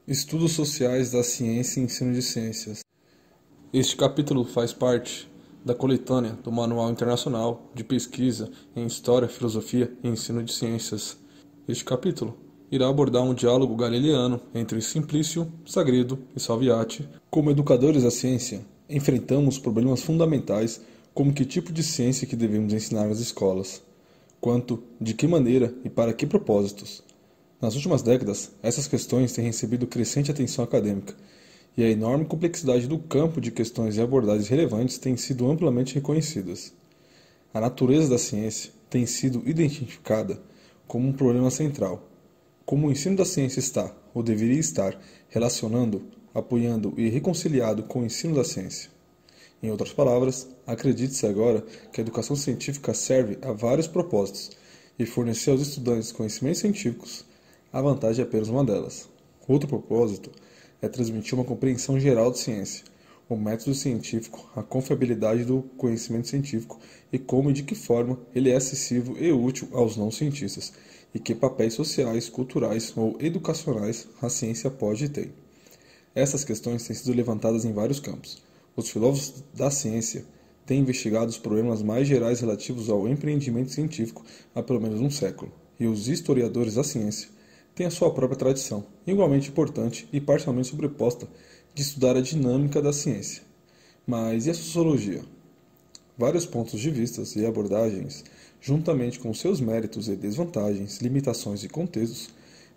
Estudos Sociais da Ciência e Ensino de Ciências. Este capítulo faz parte da coletânea do Manual Internacional de Pesquisa em História, Filosofia e Ensino de Ciências. Este capítulo irá abordar um diálogo galileano entre Simplício, Sagredo e Salviati. Como educadores da ciência, enfrentamos problemas fundamentais como que tipo de ciência que devemos ensinar nas escolas, quanto, de que maneira e para que propósitos. Nas últimas décadas, essas questões têm recebido crescente atenção acadêmica, e a enorme complexidade do campo de questões e abordagens relevantes tem sido amplamente reconhecidas. A natureza da ciência tem sido identificada como um problema central. Como o ensino da ciência está, ou deveria estar, relacionando, apoiando e reconciliado com o ensino da ciência. Em outras palavras, acredite-se agora que a educação científica serve a vários propósitos e fornecer aos estudantes conhecimentos científicos. A vantagem é apenas uma delas. Outro propósito é transmitir uma compreensão geral de ciência, o método científico, a confiabilidade do conhecimento científico e como e de que forma ele é acessível e útil aos não-cientistas, e que papéis sociais, culturais ou educacionais a ciência pode e tem. Essas questões têm sido levantadas em vários campos. Os filósofos da ciência têm investigado os problemas mais gerais relativos ao empreendimento científico há pelo menos um século, e os historiadores da ciência tem a sua própria tradição, igualmente importante e parcialmente sobreposta, de estudar a dinâmica da ciência. Mas e a sociologia? Vários pontos de vista e abordagens, juntamente com seus méritos e desvantagens, limitações e contextos,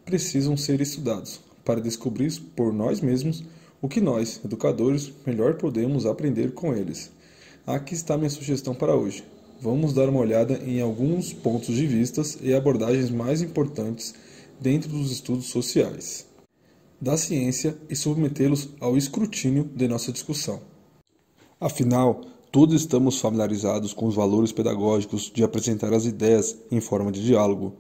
precisam ser estudados para descobrir por nós mesmos o que nós, educadores, melhor podemos aprender com eles. Aqui está minha sugestão para hoje. Vamos dar uma olhada em alguns pontos de vista e abordagens mais importantes dentro dos estudos sociais da ciência e submetê-los ao escrutínio de nossa discussão. Afinal, todos estamos familiarizados com os valores pedagógicos de apresentar as ideias em forma de diálogo.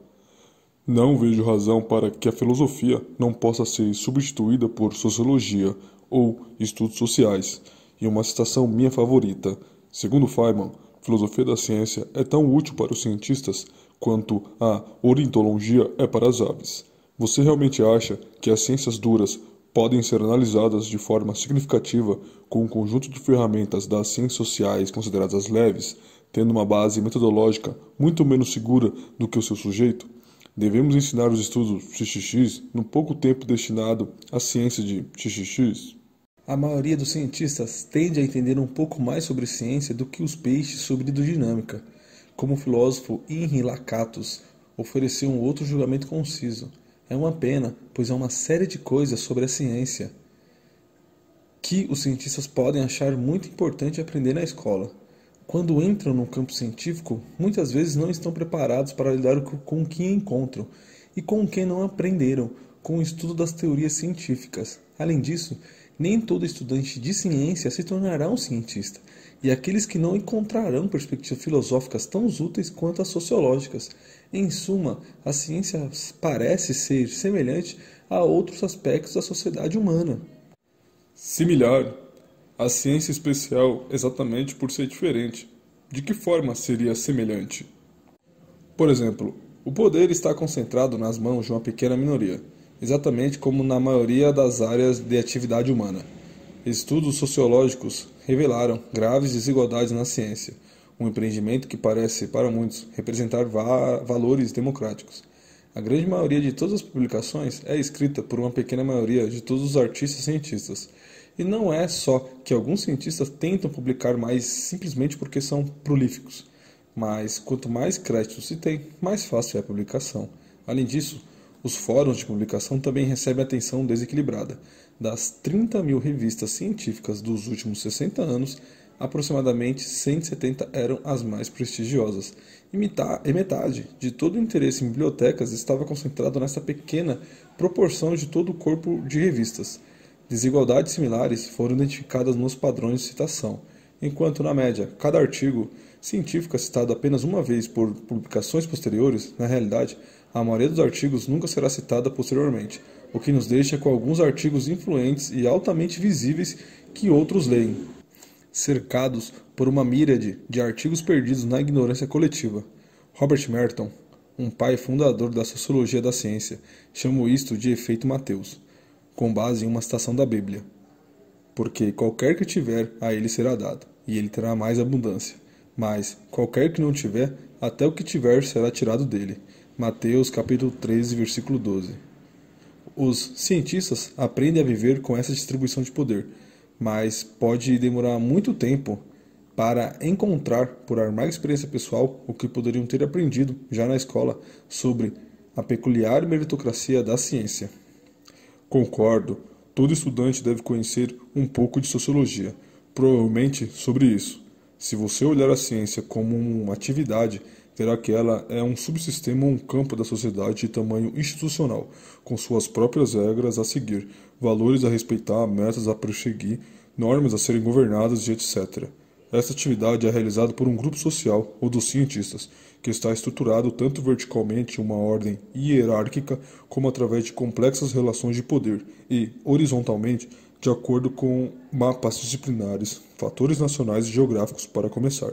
Não vejo razão para que a filosofia não possa ser substituída por sociologia ou estudos sociais. E uma citação minha favorita, segundo Feynman, filosofia da ciência é tão útil para os cientistas quanto a ornitologia é para as aves. Você realmente acha que as ciências duras podem ser analisadas de forma significativa com um conjunto de ferramentas das ciências sociais consideradas leves, tendo uma base metodológica muito menos segura do que o seu sujeito? Devemos ensinar os estudos XXX no pouco tempo destinado à ciência de XXX? A maioria dos cientistas tende a entender um pouco mais sobre ciência do que os peixes sobre hidrodinâmica. Como o filósofo Henri Lakatos ofereceu um outro julgamento conciso. É uma pena, pois há uma série de coisas sobre a ciência que os cientistas podem achar muito importante aprender na escola. Quando entram no campo científico, muitas vezes não estão preparados para lidar com o que encontram e com o que não aprenderam com o estudo das teorias científicas. Além disso, nem todo estudante de ciência se tornará um cientista, e aqueles que não encontrarão perspectivas filosóficas tão úteis quanto as sociológicas. Em suma, a ciência parece ser semelhante a outros aspectos da sociedade humana. Similar. A ciência especial exatamente por ser diferente. De que forma seria semelhante? Por exemplo, o poder está concentrado nas mãos de uma pequena minoria, exatamente como na maioria das áreas de atividade humana. Estudos sociológicos revelaram graves desigualdades na ciência, um empreendimento que parece, para muitos, representar valores democráticos. A grande maioria de todas as publicações é escrita por uma pequena maioria de todos os artistas cientistas. E não é só que alguns cientistas tentam publicar mais simplesmente porque são prolíficos, mas quanto mais crédito se tem, mais fácil é a publicação. Além disso, os fóruns de publicação também recebem atenção desequilibrada. Das 30 mil revistas científicas dos últimos 60 anos, aproximadamente 170 eram as mais prestigiosas, e metade de todo o interesse em bibliotecas estava concentrado nessa pequena proporção de todo o corpo de revistas. Desigualdades similares foram identificadas nos padrões de citação, enquanto, na média, cada artigo científico é citado apenas uma vez por publicações posteriores. Na realidade, a maioria dos artigos nunca será citada posteriormente, o que nos deixa com alguns artigos influentes e altamente visíveis que outros leem, cercados por uma míriade de artigos perdidos na ignorância coletiva. Robert Merton, um pai fundador da sociologia da ciência, chamou isto de efeito Mateus. com base em uma citação da Bíblia. Porque qualquer que tiver, a ele será dado, e ele terá mais abundância. Mas qualquer que não tiver, até o que tiver será tirado dele. Mateus capítulo 13, versículo 12. Os cientistas aprendem a viver com essa distribuição de poder, mas pode demorar muito tempo para encontrar, por armar experiência pessoal, o que poderiam ter aprendido já na escola sobre a peculiar meritocracia da ciência. Concordo, todo estudante deve conhecer um pouco de sociologia, provavelmente sobre isso. Se você olhar a ciência como uma atividade, verá que ela é um subsistema ou um campo da sociedade de tamanho institucional, com suas próprias regras a seguir, valores a respeitar, metas a perseguir, normas a serem governadas e etc. Essa atividade é realizada por um grupo social, ou dos cientistas, que está estruturado tanto verticalmente em uma ordem hierárquica, como através de complexas relações de poder, e, horizontalmente, de acordo com mapas disciplinares, fatores nacionais e geográficos, para começar.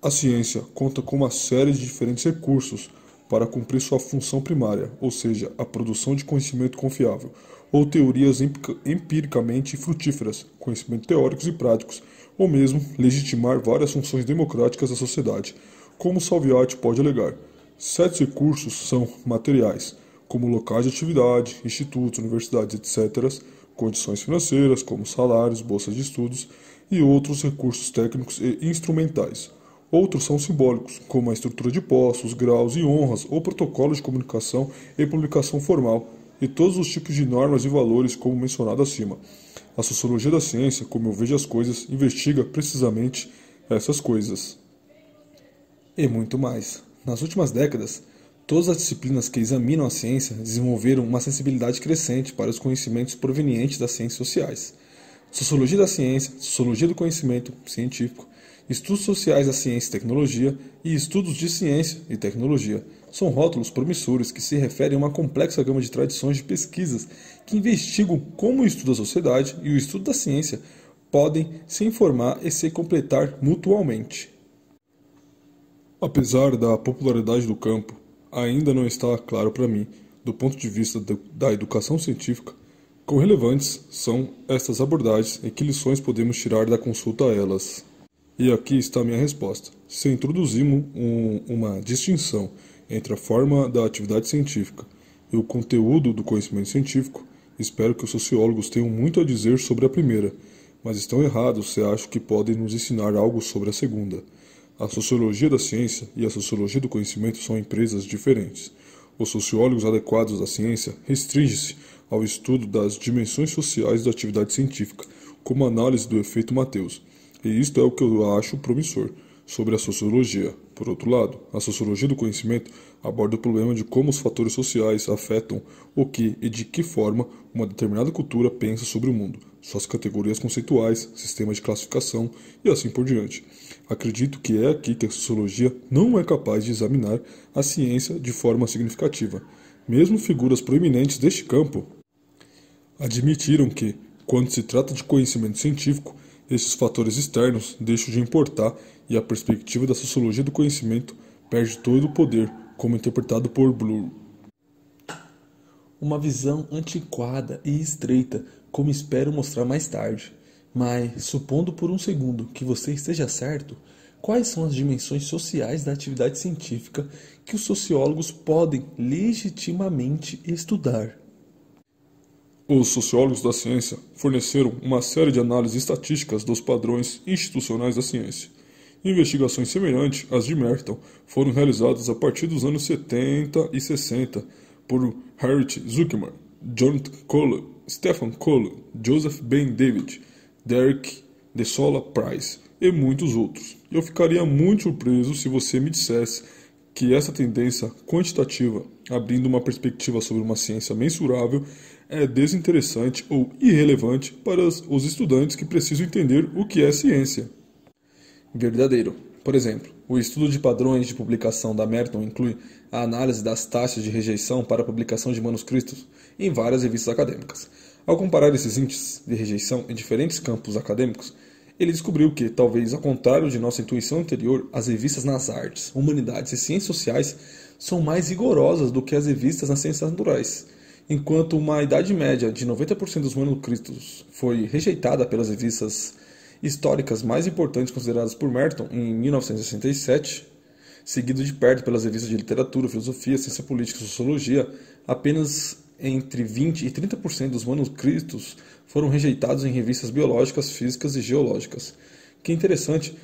A ciência conta com uma série de diferentes recursos para cumprir sua função primária, ou seja, a produção de conhecimento confiável, ou teorias empiricamente frutíferas, conhecimentos teóricos e práticos, ou mesmo legitimar várias funções democráticas da sociedade, como Salviati pode alegar. Certos recursos são materiais, como locais de atividade, institutos, universidades, etc., condições financeiras, como salários, bolsas de estudos, e outros recursos técnicos e instrumentais. Outros são simbólicos, como a estrutura de postos, graus e honras, ou protocolos de comunicação e publicação formal, e todos os tipos de normas e valores, como mencionado acima. A sociologia da ciência, como eu vejo as coisas, investiga precisamente essas coisas. E muito mais. Nas últimas décadas, todas as disciplinas que examinam a ciência desenvolveram uma sensibilidade crescente para os conhecimentos provenientes das ciências sociais. Sociologia da ciência, sociologia do conhecimento científico, estudos sociais da ciência e tecnologia e estudos de ciência e tecnologia são rótulos promissores que se referem a uma complexa gama de tradições de pesquisas que investigam como o estudo da sociedade e o estudo da ciência podem se informar e se completar mutuamente. Apesar da popularidade do campo, ainda não está claro para mim, do ponto de vista da educação científica, quão relevantes são estas abordagens e que lições podemos tirar da consulta a elas. E aqui está a minha resposta. Se introduzimos uma distinção entre a forma da atividade científica e o conteúdo do conhecimento científico, espero que os sociólogos tenham muito a dizer sobre a primeira, mas estão errados se acham que podem nos ensinar algo sobre a segunda. A sociologia da ciência e a sociologia do conhecimento são empresas diferentes. Os sociólogos adequados da ciência restringem-se ao estudo das dimensões sociais da atividade científica, como a análise do efeito Mateus. E isto é o que eu acho promissor sobre a sociologia. Por outro lado, a sociologia do conhecimento aborda o problema de como os fatores sociais afetam o que e de que forma uma determinada cultura pensa sobre o mundo, suas categorias conceituais, sistemas de classificação e assim por diante. Acredito que é aqui que a sociologia não é capaz de examinar a ciência de forma significativa. Mesmo figuras proeminentes deste campo admitiram que, quando se trata de conhecimento científico, esses fatores externos deixam de importar e a perspectiva da sociologia do conhecimento perde todo o poder, como interpretado por Bloor. Uma visão antiquada e estreita, como espero mostrar mais tarde. Mas, supondo por um segundo que você esteja certo, quais são as dimensões sociais da atividade científica que os sociólogos podem legitimamente estudar? Os sociólogos da ciência forneceram uma série de análises estatísticas dos padrões institucionais da ciência. Investigações semelhantes às de Merton foram realizadas a partir dos anos 70 e 60 por Harriet Zuckerman, Jonathan Kohler, Stephen Kohler, Joseph Ben David, Derek de Sola Price e muitos outros. Eu ficaria muito surpreso se você me dissesse que essa tendência quantitativa, abrindo uma perspectiva sobre uma ciência mensurável, é desinteressante ou irrelevante para os estudantes que precisam entender o que é ciência. Verdadeiro. Por exemplo, o estudo de padrões de publicação da Merton inclui a análise das taxas de rejeição para a publicação de manuscritos em várias revistas acadêmicas. Ao comparar esses índices de rejeição em diferentes campos acadêmicos, ele descobriu que, talvez ao contrário de nossa intuição anterior, as revistas nas artes, humanidades e ciências sociais são mais rigorosas do que as revistas nas ciências naturais. Enquanto uma idade média de 90% dos manuscritos foi rejeitada pelas revistas históricas mais importantes consideradas por Merton em 1967, seguido de perto pelas revistas de literatura, filosofia, ciência política e sociologia, apenas entre 20% e 30% dos manuscritos foram rejeitados em revistas biológicas, físicas e geológicas. Que interessante,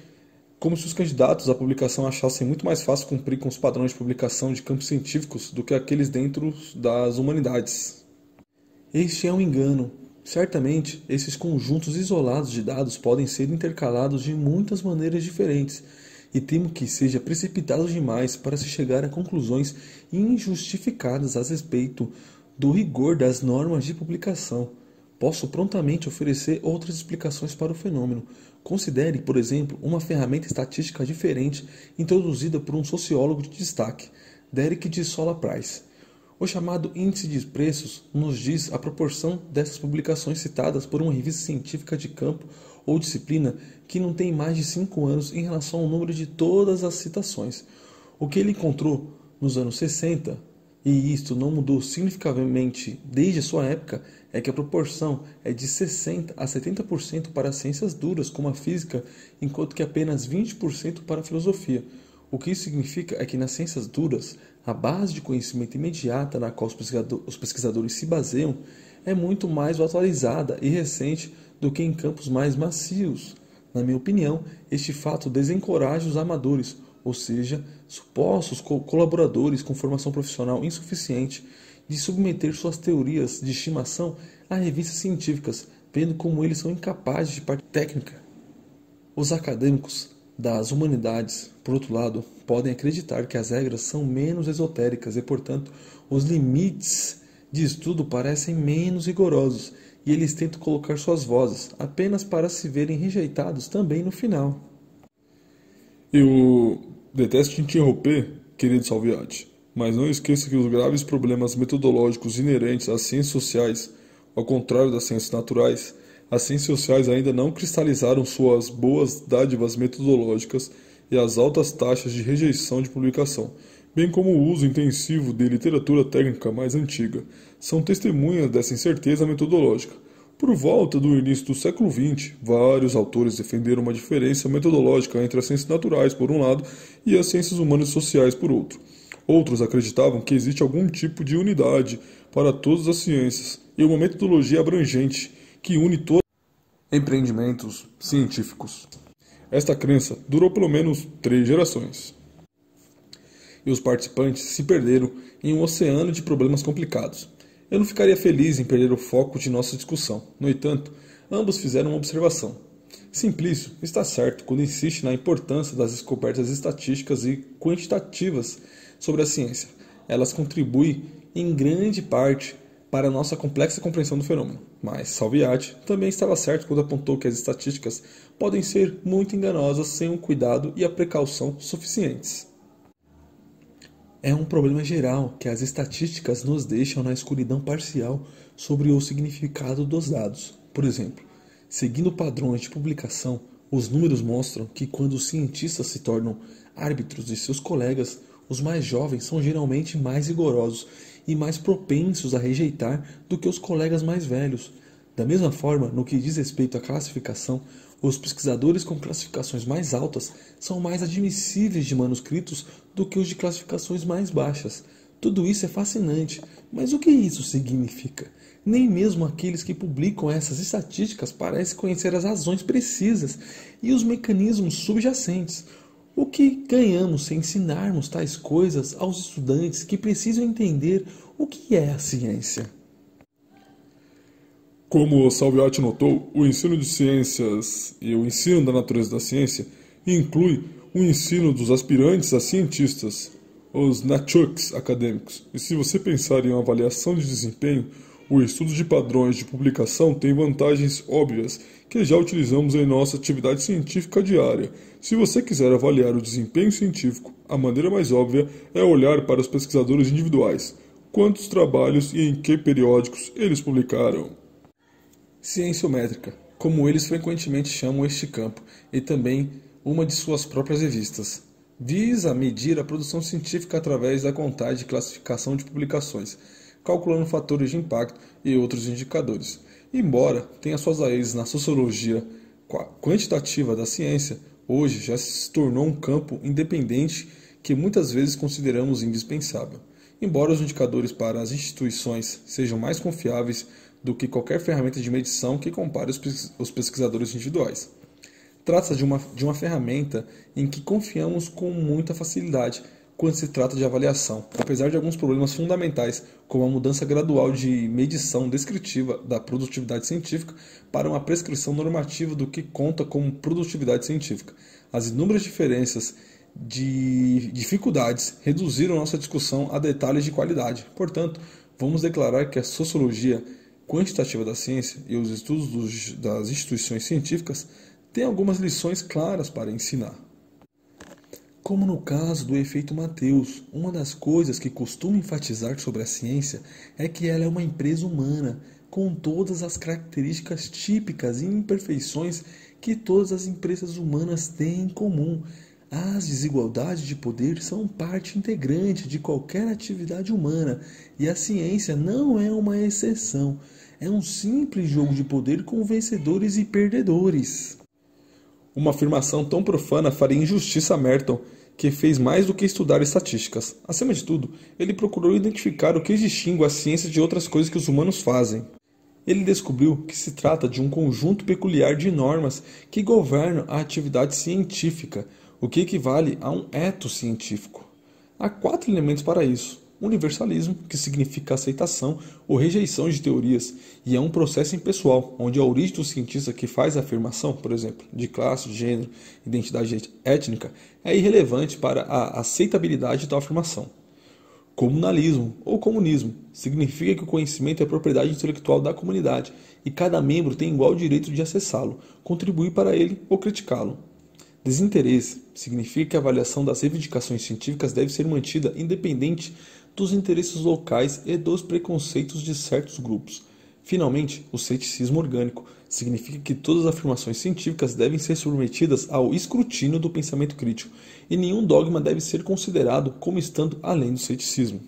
como se os candidatos à publicação achassem muito mais fácil cumprir com os padrões de publicação de campos científicos do que aqueles dentro das humanidades. Este é um engano. Certamente, esses conjuntos isolados de dados podem ser intercalados de muitas maneiras diferentes, e temo que seja precipitado demais para se chegar a conclusões injustificadas a respeito do rigor das normas de publicação. Posso prontamente oferecer outras explicações para o fenômeno. Considere, por exemplo, uma ferramenta estatística diferente introduzida por um sociólogo de destaque, Derek de Sola Price. O chamado índice de preços nos diz a proporção dessas publicações citadas por uma revista científica de campo ou disciplina que não tem mais de 5 anos em relação ao número de todas as citações. O que ele encontrou nos anos 60, e isto não mudou significativamente desde a sua época, é que a proporção é de 60% a 70% para as ciências duras, como a física, enquanto que apenas 20% para a filosofia. O que isso significa é que nas ciências duras, a base de conhecimento imediata na qual os pesquisadores se baseiam é muito mais atualizada e recente do que em campos mais macios. Na minha opinião, este fato desencoraja os amadores, ou seja, supostos colaboradores com formação profissional insuficiente, de submeter suas teorias de estimação a revistas científicas, vendo como eles são incapazes de parte técnica. Os acadêmicos das humanidades, por outro lado, podem acreditar que as regras são menos esotéricas e, portanto, os limites de estudo parecem menos rigorosos, e eles tentam colocar suas vozes apenas para se verem rejeitados também no final. Eu detesto te interromper, querido Salviati, mas não esqueça que os graves problemas metodológicos inerentes às ciências sociais, ao contrário das ciências naturais, as ciências sociais ainda não cristalizaram suas boas dádivas metodológicas e as altas taxas de rejeição de publicação, bem como o uso intensivo de literatura técnica mais antiga, são testemunhas dessa incerteza metodológica. Por volta do início do século XX, vários autores defenderam uma diferença metodológica entre as ciências naturais, por um lado, e as ciências humanas e sociais, por outro. Outros acreditavam que existe algum tipo de unidade para todas as ciências e uma metodologia abrangente que une todos os empreendimentos científicos. Esta crença durou pelo menos 3 gerações. E os participantes se perderam em um oceano de problemas complicados. Eu não ficaria feliz em perder o foco de nossa discussão. No entanto, ambos fizeram uma observação. Simplício está certo quando insiste na importância das descobertas estatísticas e quantitativas sobre a ciência. Elas contribuem em grande parte para a nossa complexa compreensão do fenômeno. Mas Salviati também estava certo quando apontou que as estatísticas podem ser muito enganosas sem o cuidado e a precaução suficientes. É um problema geral que as estatísticas nos deixam na escuridão parcial sobre o significado dos dados. Por exemplo, seguindo padrões de publicação, os números mostram que quando os cientistas se tornam árbitros de seus colegas, os mais jovens são geralmente mais rigorosos e mais propensos a rejeitar do que os colegas mais velhos. Da mesma forma, no que diz respeito à classificação, os pesquisadores com classificações mais altas são mais admissíveis de manuscritos do que os de classificações mais baixas. Tudo isso é fascinante, mas o que isso significa? Nem mesmo aqueles que publicam essas estatísticas parecem conhecer as razões precisas e os mecanismos subjacentes. O que ganhamos se ensinarmos tais coisas aos estudantes que precisam entender o que é a ciência? Como Salviati notou, o ensino de ciências e o ensino da natureza da ciência inclui o ensino dos aspirantes a cientistas, os nunchucks acadêmicos. E se você pensar em uma avaliação de desempenho, o estudo de padrões de publicação tem vantagens óbvias que já utilizamos em nossa atividade científica diária. Se você quiser avaliar o desempenho científico, a maneira mais óbvia é olhar para os pesquisadores individuais. Quantos trabalhos e em que periódicos eles publicaram? Cienciométrica, como eles frequentemente chamam este campo, e também uma de suas próprias revistas, visa medir a produção científica através da contagem de classificação de publicações. calculando fatores de impacto e outros indicadores. Embora tenha suas raízes na sociologia quantitativa da ciência, hoje já se tornou um campo independente que muitas vezes consideramos indispensável. Embora os indicadores para as instituições sejam mais confiáveis do que qualquer ferramenta de medição que compare os pesquisadores individuais. Trata-se de uma ferramenta em que confiamos com muita facilidade quando se trata de avaliação, apesar de alguns problemas fundamentais, como a mudança gradual de medição descritiva da produtividade científica para uma prescrição normativa do que conta como produtividade científica. As inúmeras diferenças de dificuldades reduziram nossa discussão a detalhes de qualidade. Portanto, vamos declarar que a sociologia quantitativa da ciência e os estudos das instituições científicas têm algumas lições claras para ensinar. Como no caso do efeito Mateus, uma das coisas que costumo enfatizar sobre a ciência é que ela é uma empresa humana, com todas as características típicas e imperfeições que todas as empresas humanas têm em comum. As desigualdades de poder são parte integrante de qualquer atividade humana, e a ciência não é uma exceção. É um simples jogo de poder com vencedores e perdedores. Uma afirmação tão profana faria injustiça a Merton, que fez mais do que estudar estatísticas. Acima de tudo, ele procurou identificar o que distingue a ciência de outras coisas que os humanos fazem. Ele descobriu que se trata de um conjunto peculiar de normas que governam a atividade científica, o que equivale a um ethos científico. Há 4 elementos para isso. Universalismo, que significa aceitação ou rejeição de teorias, e é um processo impessoal, onde a origem do cientista que faz a afirmação, por exemplo, de classe, gênero, identidade étnica, é irrelevante para a aceitabilidade de tal afirmação. Comunalismo, ou comunismo, significa que o conhecimento é propriedade intelectual da comunidade, e cada membro tem igual direito de acessá-lo, contribuir para ele ou criticá-lo. Desinteresse significa que a avaliação das reivindicações científicas deve ser mantida independente dos interesses locais e dos preconceitos de certos grupos. Finalmente, o ceticismo orgânico significa que todas as afirmações científicas devem ser submetidas ao escrutínio do pensamento crítico, e nenhum dogma deve ser considerado como estando além do ceticismo.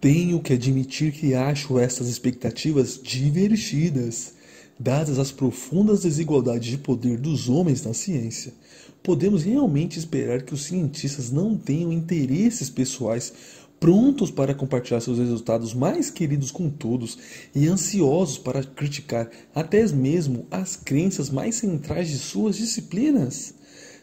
Tenho que admitir que acho essas expectativas divertidas. Dadas as profundas desigualdades de poder dos homens na ciência, podemos realmente esperar que os cientistas não tenham interesses pessoais prontos para compartilhar seus resultados mais queridos com todos e ansiosos para criticar até mesmo as crenças mais centrais de suas disciplinas?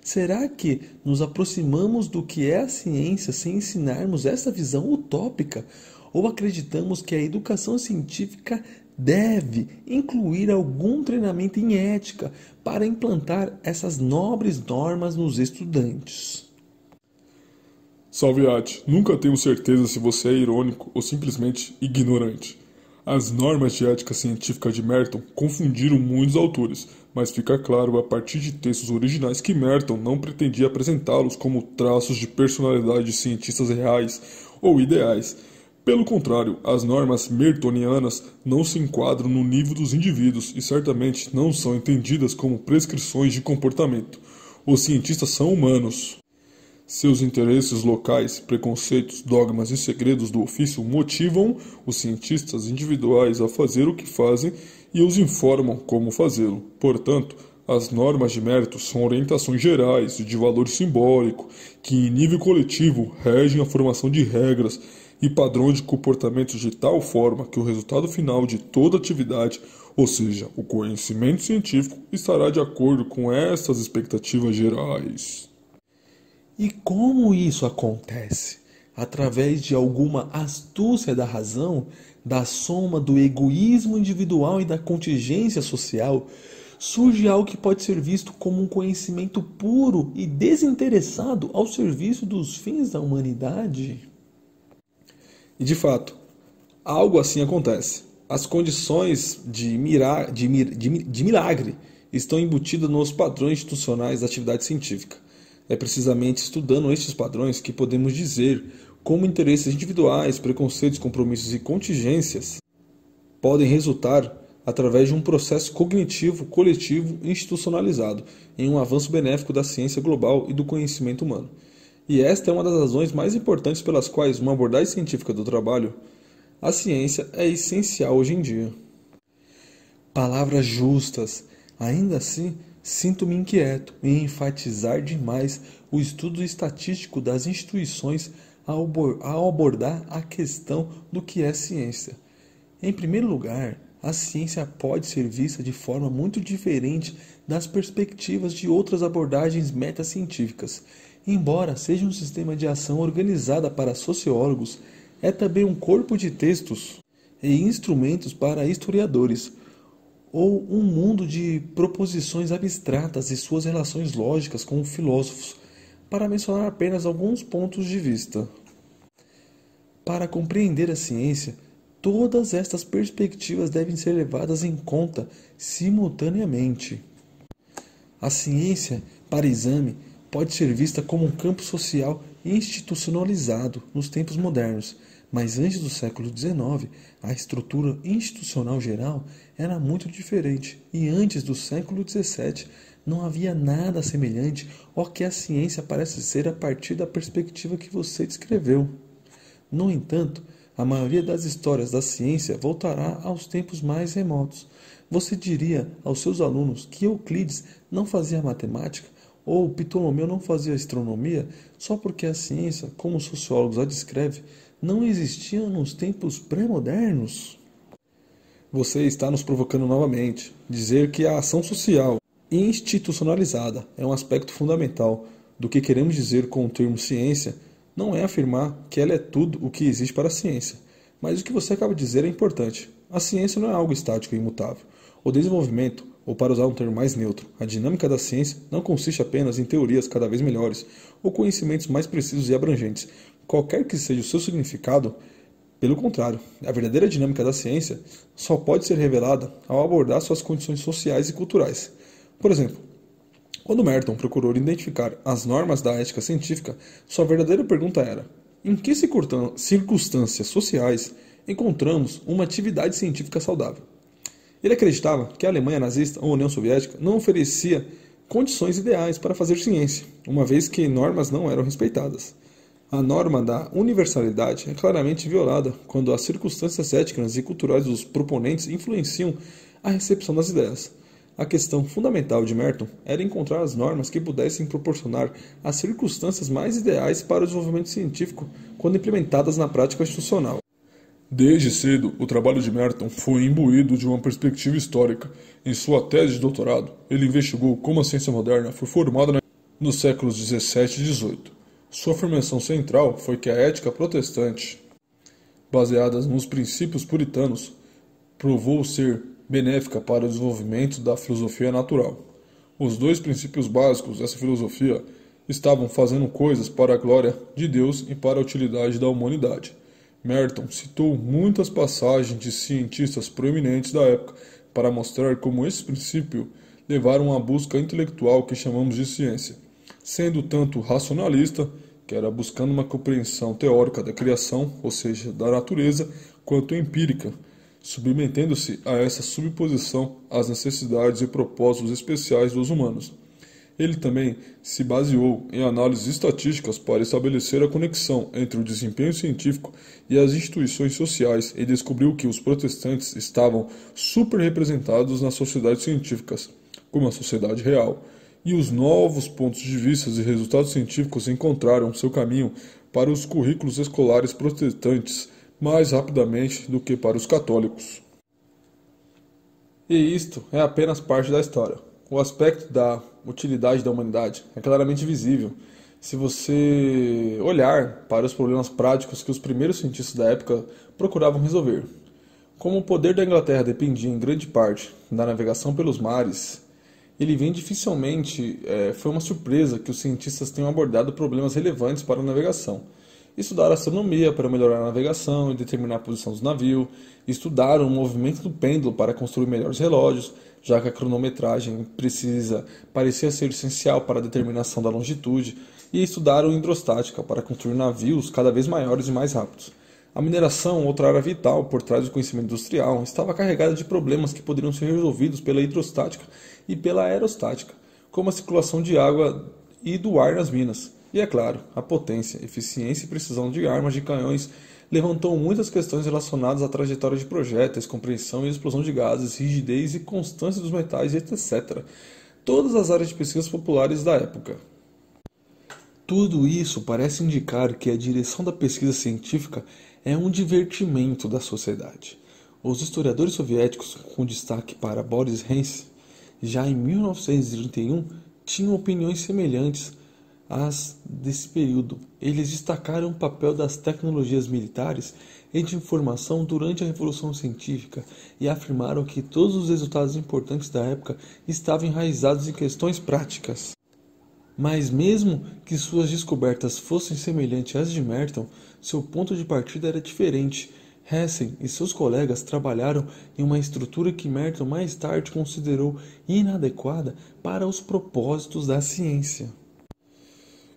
Será que nos aproximamos do que é a ciência sem ensinarmos essa visão utópica? Ou acreditamos que a educação científica deve incluir algum treinamento em ética para implantar essas nobres normas nos estudantes? Salviati, nunca tenho certeza se você é irônico ou simplesmente ignorante. As normas de ética científica de Merton confundiram muitos autores, mas fica claro a partir de textos originais que Merton não pretendia apresentá-los como traços de personalidade de cientistas reais ou ideais. Pelo contrário, as normas mertonianas não se enquadram no nível dos indivíduos e certamente não são entendidas como prescrições de comportamento. Os cientistas são humanos. Seus interesses locais, preconceitos, dogmas e segredos do ofício motivam os cientistas individuais a fazer o que fazem e os informam como fazê-lo. Portanto, as normas de mérito são orientações gerais e de valor simbólico que, em nível coletivo, regem a formação de regras e padrões de comportamento de tal forma que o resultado final de toda atividade, ou seja, o conhecimento científico, estará de acordo com essas expectativas gerais. E como isso acontece? Através de alguma astúcia da razão, da soma do egoísmo individual e da contingência social, surge algo que pode ser visto como um conhecimento puro e desinteressado ao serviço dos fins da humanidade? E de fato, algo assim acontece. As condições de milagre estão embutidas nos padrões institucionais da atividade científica. É precisamente estudando estes padrões que podemos dizer como interesses individuais, preconceitos, compromissos e contingências podem resultar através de um processo cognitivo, coletivo e institucionalizado em um avanço benéfico da ciência global e do conhecimento humano. E esta é uma das razões mais importantes pelas quais uma abordagem científica do trabalho a ciência é essencial hoje em dia. Palavras justas. Ainda assim, sinto-me inquieto em enfatizar demais o estudo estatístico das instituições ao abordar a questão do que é ciência. Em primeiro lugar, a ciência pode ser vista de forma muito diferente das perspectivas de outras abordagens metacientíficas. Embora seja um sistema de ação organizada para sociólogos, é também um corpo de textos e instrumentos para historiadores, ou um mundo de proposições abstratas e suas relações lógicas com filósofos, para mencionar apenas alguns pontos de vista. Para compreender a ciência, todas estas perspectivas devem ser levadas em conta simultaneamente. A ciência, para exame, pode ser vista como um campo social institucionalizado nos tempos modernos, mas antes do século XIX, a estrutura institucional geral era muito diferente, e antes do século XVII não havia nada semelhante ao que a ciência parece ser a partir da perspectiva que você descreveu. No entanto, a maioria das histórias da ciência voltará aos tempos mais remotos. Você diria aos seus alunos que Euclides não fazia matemática ou Ptolomeu não fazia astronomia só porque a ciência, como os sociólogos a descreve, não existia nos tempos pré-modernos? Você está nos provocando novamente. Dizer que a ação social institucionalizada é um aspecto fundamental do que queremos dizer com o termo ciência não é afirmar que ela é tudo o que existe para a ciência, mas o que você acaba de dizer é importante. A ciência não é algo estático e imutável. O desenvolvimento, ou para usar um termo mais neutro, a dinâmica da ciência não consiste apenas em teorias cada vez melhores ou conhecimentos mais precisos e abrangentes, qualquer que seja o seu significado. Pelo contrário, a verdadeira dinâmica da ciência só pode ser revelada ao abordar suas condições sociais e culturais. Por exemplo, quando Merton procurou identificar as normas da ética científica, sua verdadeira pergunta era: em que circunstâncias sociais encontramos uma atividade científica saudável? Ele acreditava que a Alemanha nazista ou a União Soviética não oferecia condições ideais para fazer ciência, uma vez que normas não eram respeitadas. A norma da universalidade é claramente violada quando as circunstâncias éticas e culturais dos proponentes influenciam a recepção das ideias. A questão fundamental de Merton era encontrar as normas que pudessem proporcionar as circunstâncias mais ideais para o desenvolvimento científico quando implementadas na prática institucional. Desde cedo, o trabalho de Merton foi imbuído de uma perspectiva histórica. Em sua tese de doutorado, ele investigou como a ciência moderna foi formada nos séculos XVII e XVIII. Sua afirmação central foi que a ética protestante, baseada nos princípios puritanos, provou ser benéfica para o desenvolvimento da filosofia natural. Os dois princípios básicos dessa filosofia estavam fazendo coisas para a glória de Deus e para a utilidade da humanidade. Merton citou muitas passagens de cientistas proeminentes da época para mostrar como esses princípios levaram à busca intelectual que chamamos de ciência, sendo tanto racionalista, que era buscando uma compreensão teórica da criação, ou seja, da natureza, quanto empírica, submetendo-se a essa subposição às necessidades e propósitos especiais dos humanos. Ele também se baseou em análises estatísticas para estabelecer a conexão entre o desempenho científico e as instituições sociais e descobriu que os protestantes estavam superrepresentados nas sociedades científicas, como a sociedade real, e os novos pontos de vista e resultados científicos encontraram seu caminho para os currículos escolares protestantes mais rapidamente do que para os católicos. E isto é apenas parte da história. O aspecto da utilidade da humanidade é claramente visível se você olhar para os problemas práticos que os primeiros cientistas da época procuravam resolver. Como o poder da Inglaterra dependia em grande parte da navegação pelos mares, ele vem dificilmente foi uma surpresa que os cientistas tenham abordado problemas relevantes para a navegação. Estudaram astronomia para melhorar a navegação e determinar a posição do navio, estudaram o movimento do pêndulo para construir melhores relógios, já que a cronometragem parecia ser essencial para a determinação da longitude, e estudaram hidrostática para construir navios cada vez maiores e mais rápidos. A mineração, outra área vital por trás do conhecimento industrial, estava carregada de problemas que poderiam ser resolvidos pela hidrostática e pela aerostática, como a circulação de água e do ar nas minas. E é claro, a potência, eficiência e precisão de armas de canhões levantou muitas questões relacionadas à trajetória de projéteis, compreensão e explosão de gases, rigidez e constância dos metais, etc. Todas as áreas de pesquisas populares da época. Tudo isso parece indicar que a direção da pesquisa científica é um divertimento da sociedade. Os historiadores soviéticos, com destaque para Boris Hens, já em 1931 tinham opiniões semelhantes às desse período. Eles destacaram o papel das tecnologias militares e de informação durante a Revolução Científica e afirmaram que todos os resultados importantes da época estavam enraizados em questões práticas. Mas mesmo que suas descobertas fossem semelhantes às de Merton, seu ponto de partida era diferente. Hessen e seus colegas trabalharam em uma estrutura que Merton mais tarde considerou inadequada para os propósitos da ciência.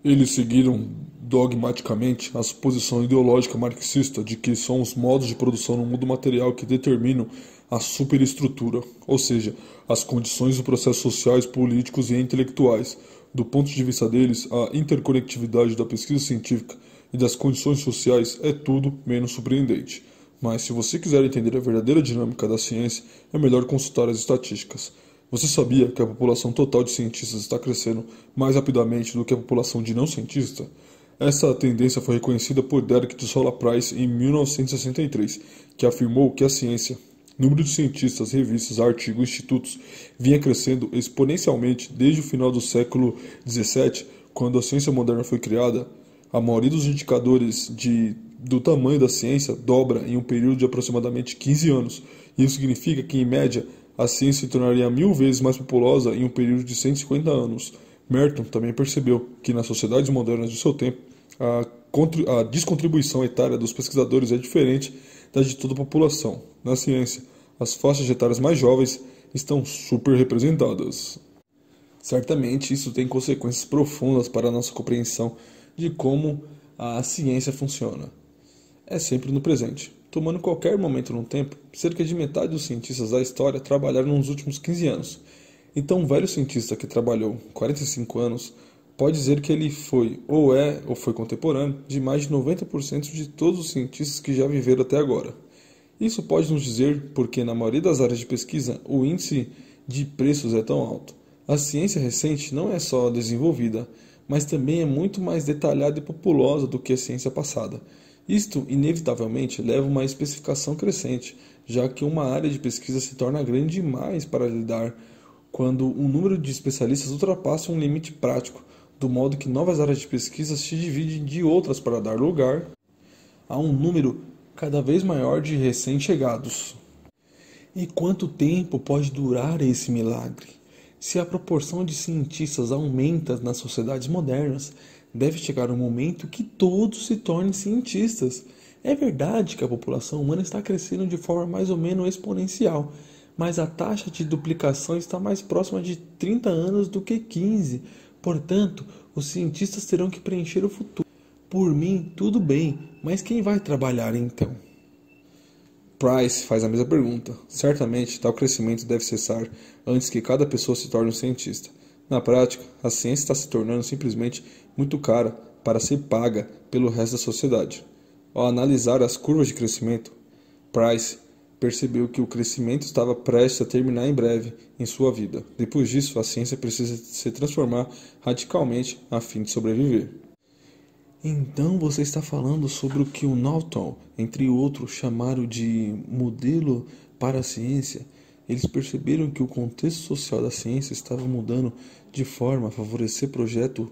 Eles seguiram dogmaticamente a suposição ideológica marxista de que são os modos de produção no mundo material que determinam a superestrutura, ou seja, as condições dos processos sociais, políticos e intelectuais. Do ponto de vista deles, a interconectividade da pesquisa científica e das condições sociais é tudo menos surpreendente. Mas se você quiser entender a verdadeira dinâmica da ciência, é melhor consultar as estatísticas. Você sabia que a população total de cientistas está crescendo mais rapidamente do que a população de não cientistas? Essa tendência foi reconhecida por Derek de Sola Price em 1963, que afirmou que a ciência, número de cientistas, revistas, artigos e institutos vinha crescendo exponencialmente desde o final do século XVII, quando a ciência moderna foi criada. A maioria dos indicadores do tamanho da ciência dobra em um período de aproximadamente 15 anos. Isso significa que, em média, a ciência se tornaria 1000 vezes mais populosa em um período de 150 anos. Merton também percebeu que, nas sociedades modernas de seu tempo, a descontribuição etária dos pesquisadores é diferente da de toda a população. Na ciência, as faixas etárias mais jovens estão super representadas. Certamente isso tem consequências profundas para a nossa compreensão de como a ciência funciona. É sempre no presente. Tomando qualquer momento no tempo, cerca de metade dos cientistas da história trabalharam nos últimos 15 anos. Então, um velho cientista que trabalhou 45 anos pode dizer que ele foi ou foi contemporâneo de mais de 90% de todos os cientistas que já viveram até agora. Isso pode nos dizer porque, na maioria das áreas de pesquisa, o índice de preços é tão alto. A ciência recente não é só desenvolvida, mas também é muito mais detalhada e populosa do que a ciência passada. Isto, inevitavelmente, leva a uma especificação crescente, já que uma área de pesquisa se torna grande demais para lidar quando o número de especialistas ultrapassa um limite prático, do modo que novas áreas de pesquisa se dividem de outras para dar lugar a um número cada vez maior de recém-chegados. E quanto tempo pode durar esse milagre? Se a proporção de cientistas aumenta nas sociedades modernas, deve chegar um momento que todos se tornem cientistas. É verdade que a população humana está crescendo de forma mais ou menos exponencial, mas a taxa de duplicação está mais próxima de 30 anos do que 15. Portanto, os cientistas terão que preencher o futuro. Por mim, tudo bem, mas quem vai trabalhar então? Price faz a mesma pergunta. Certamente, tal crescimento deve cessar antes que cada pessoa se torne um cientista. Na prática, a ciência está se tornando simplesmente muito cara para ser paga pelo resto da sociedade. Ao analisar as curvas de crescimento, Price percebeu que o crescimento estava prestes a terminar em breve em sua vida. Depois disso, a ciência precisa se transformar radicalmente a fim de sobreviver. Então você está falando sobre o que o Norton, entre outros, chamaram de modelo para a ciência. Eles perceberam que o contexto social da ciência estava mudando de forma a favorecer projetos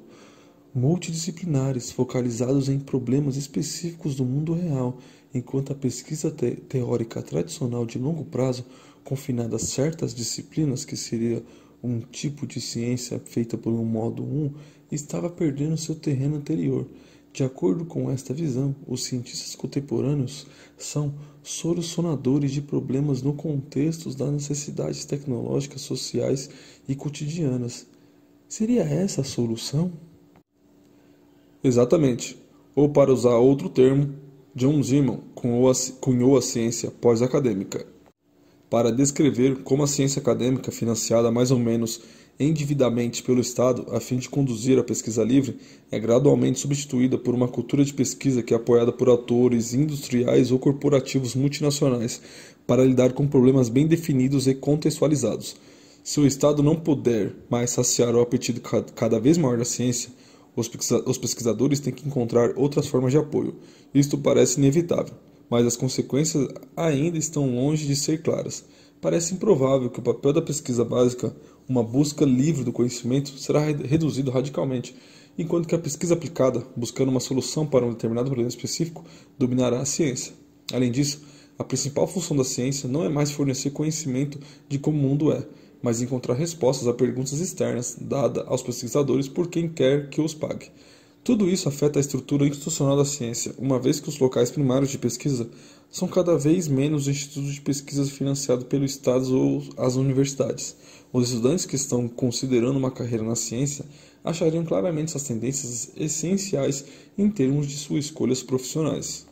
multidisciplinares focalizados em problemas específicos do mundo real, enquanto a pesquisa teórica tradicional de longo prazo, confinada a certas disciplinas, que seria um tipo de ciência feita por um modo 1, estava perdendo seu terreno anterior. De acordo com esta visão, os cientistas contemporâneos são solucionadores de problemas no contexto das necessidades tecnológicas, sociais e cotidianas. Seria essa a solução? Exatamente. Ou, para usar outro termo, John Zeman cunhou a ciência pós-acadêmica. para descrever como a ciência acadêmica, financiada mais ou menos indevidamente pelo Estado a fim de conduzir a pesquisa livre, é gradualmente substituída por uma cultura de pesquisa que é apoiada por atores industriais ou corporativos multinacionais para lidar com problemas bem definidos e contextualizados. Se o Estado não puder mais saciar o apetite cada vez maior da ciência, os pesquisadores têm que encontrar outras formas de apoio. Isto parece inevitável, mas as consequências ainda estão longe de ser claras. Parece improvável que o papel da pesquisa básica, uma busca livre do conhecimento, será reduzido radicalmente, enquanto que a pesquisa aplicada, buscando uma solução para um determinado problema específico, dominará a ciência. Além disso, a principal função da ciência não é mais fornecer conhecimento de como o mundo é, mas encontrar respostas a perguntas externas dadas aos pesquisadores por quem quer que os pague. Tudo isso afeta a estrutura institucional da ciência, uma vez que os locais primários de pesquisa são cada vez menos os institutos de pesquisa financiados pelo Estado ou as universidades. Os estudantes que estão considerando uma carreira na ciência achariam claramente essas tendências essenciais em termos de suas escolhas profissionais.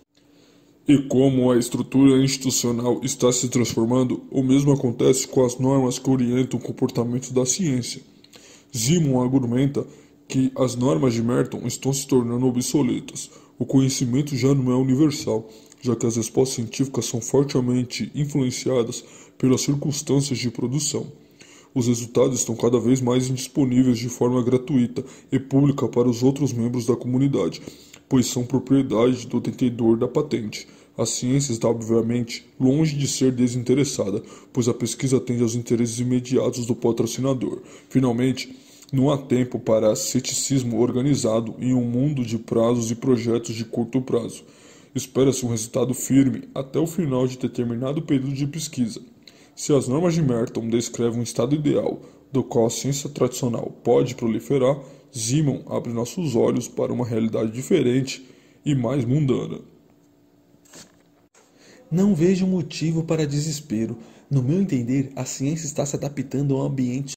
E como a estrutura institucional está se transformando, o mesmo acontece com as normas que orientam o comportamento da ciência. Simon argumenta que as normas de Merton estão se tornando obsoletas. O conhecimento já não é universal, já que as respostas científicas são fortemente influenciadas pelas circunstâncias de produção. Os resultados estão cada vez mais indisponíveis de forma gratuita e pública para os outros membros da comunidade, pois são propriedade do detentor da patente. A ciência está, obviamente, longe de ser desinteressada, pois a pesquisa atende aos interesses imediatos do patrocinador. Finalmente, não há tempo para ceticismo organizado em um mundo de prazos e projetos de curto prazo. Espera-se um resultado firme até o final de determinado período de pesquisa. Se as normas de Merton descrevem um estado ideal, do qual a ciência tradicional pode proliferar, Simon abre nossos olhos para uma realidade diferente e mais mundana. Não vejo motivo para desespero. No meu entender, a ciência está se adaptando ao ambiente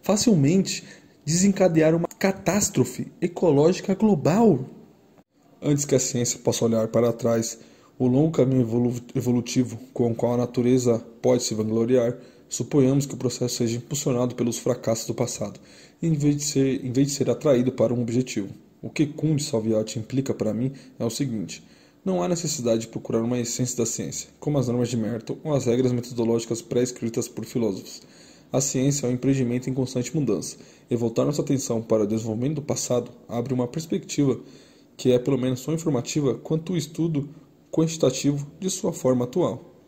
facilmente desencadear uma catástrofe ecológica global. Antes que a ciência possa olhar para trás o longo caminho evolutivo com o qual a natureza pode se vangloriar, suponhamos que o processo seja impulsionado pelos fracassos do passado, em vez de ser atraído para um objetivo. O que Kuhn de Salviati implica para mim é o seguinte: não há necessidade de procurar uma essência da ciência, como as normas de Merton ou as regras metodológicas pré-escritas por filósofos. A ciência é um empreendimento em constante mudança, e voltar nossa atenção para o desenvolvimento do passado abre uma perspectiva que é pelo menos tão informativa quanto o estudo quantitativo de sua forma atual.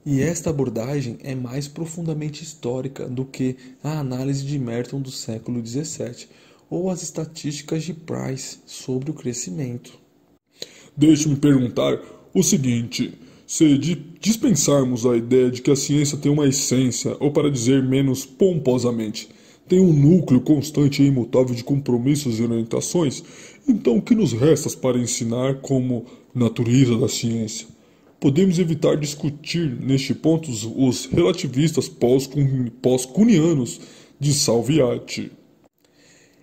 E esta abordagem é mais profundamente histórica do que a análise de Merton do século XVII ou as estatísticas de Price sobre o crescimento. Deixe-me perguntar o seguinte: se dispensarmos a ideia de que a ciência tem uma essência, ou para dizer menos pomposamente, tem um núcleo constante e imutável de compromissos e orientações, então o que nos resta para ensinar como natureza da ciência? Podemos evitar discutir neste ponto os relativistas pós-kuhnianos de Salviati.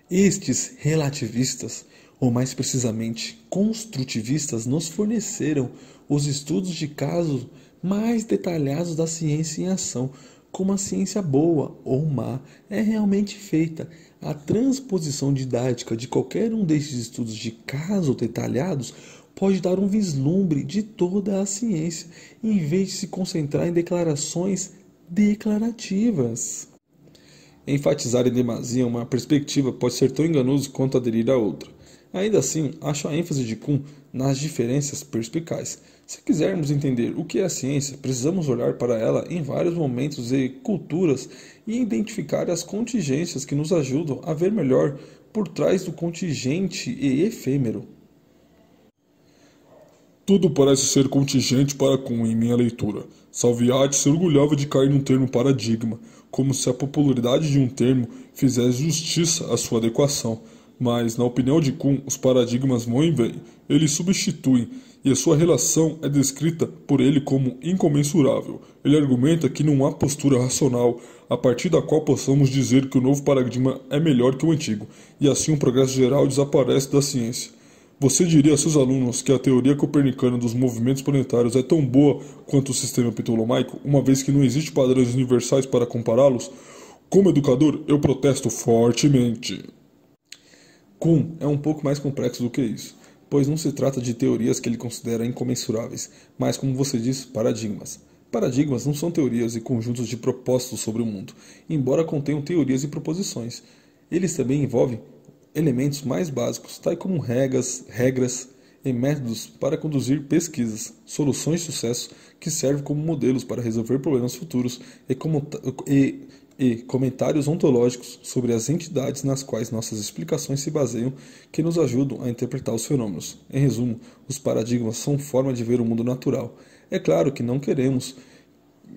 Estes relativistas, ou mais precisamente construtivistas, nos forneceram os estudos de casos mais detalhados da ciência em ação, como a ciência boa ou má é realmente feita. A transposição didática de qualquer um destes estudos de caso detalhados pode dar um vislumbre de toda a ciência, em vez de se concentrar em declarações declarativas. Enfatizar em demasia uma perspectiva pode ser tão enganoso quanto aderir a outra. Ainda assim, acho a ênfase de Kuhn nas diferenças perspicaz. Se quisermos entender o que é a ciência, precisamos olhar para ela em vários momentos e culturas e identificar as contingências que nos ajudam a ver melhor por trás do contingente e efêmero. Tudo parece ser contingente para Kuhn em minha leitura. Salviati se orgulhava de cair num termo paradigma, como se a popularidade de um termo fizesse justiça à sua adequação. Mas, na opinião de Kuhn, os paradigmas vão e vêm, eles substituem, e a sua relação é descrita por ele como incomensurável. Ele argumenta que não há postura racional a partir da qual possamos dizer que o novo paradigma é melhor que o antigo, e assim o progresso geral desaparece da ciência. Você diria a seus alunos que a teoria copernicana dos movimentos planetários é tão boa quanto o sistema ptolomaico, uma vez que não existe padrões universais para compará-los? Como educador, eu protesto fortemente. Kuhn é um pouco mais complexo do que isso, pois não se trata de teorias que ele considera incomensuráveis, mas, como você diz, paradigmas. Paradigmas não são teorias e conjuntos de propósitos sobre o mundo, embora contenham teorias e proposições. Eles também envolvem elementos mais básicos, tais como regras e métodos para conduzir pesquisas, soluções de sucesso que servem como modelos para resolver problemas futuros e comentários ontológicos sobre as entidades nas quais nossas explicações se baseiam que nos ajudam a interpretar os fenômenos. Em resumo, os paradigmas são forma de ver o mundo natural. É claro que não queremos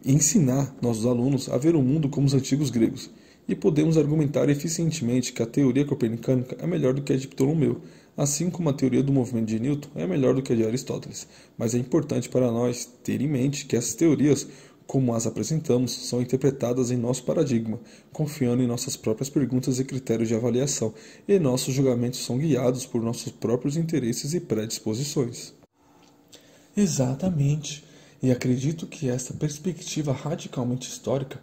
ensinar nossos alunos a ver o mundo como os antigos gregos, e podemos argumentar eficientemente que a teoria copernicana é melhor do que a de Ptolomeu, assim como a teoria do movimento de Newton é melhor do que a de Aristóteles. Mas é importante para nós ter em mente que essas teorias, como as apresentamos, são interpretadas em nosso paradigma, confiando em nossas próprias perguntas e critérios de avaliação, e nossos julgamentos são guiados por nossos próprios interesses e predisposições. Exatamente. E acredito que esta perspectiva radicalmente histórica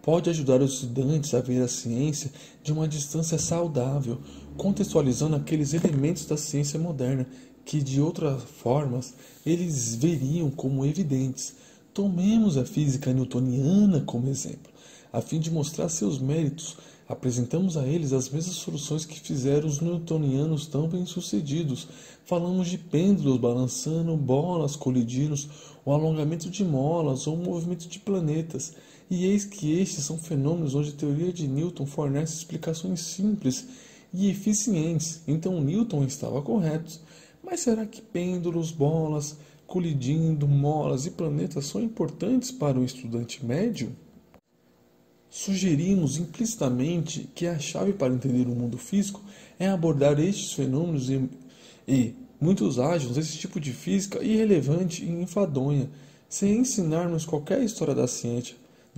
pode ajudar os estudantes a ver a ciência de uma distância saudável, contextualizando aqueles elementos da ciência moderna que, de outras formas, eles veriam como evidentes. Tomemos a física newtoniana como exemplo. A fim de mostrar seus méritos, apresentamos a eles as mesmas soluções que fizeram os newtonianos tão bem-sucedidos. Falamos de pêndulos balançando, bolas colidindo, o alongamento de molas ou o movimento de planetas. E eis que estes são fenômenos onde a teoria de Newton fornece explicações simples e eficientes. Então Newton estava correto. Mas será que pêndulos, bolas, colidindo, molas e planetas são importantes para um estudante médio? Sugerimos implicitamente que a chave para entender o mundo físico é abordar estes fenômenos e muitos acham esse tipo de física irrelevante e enfadonha, sem ensinarmos qualquer história da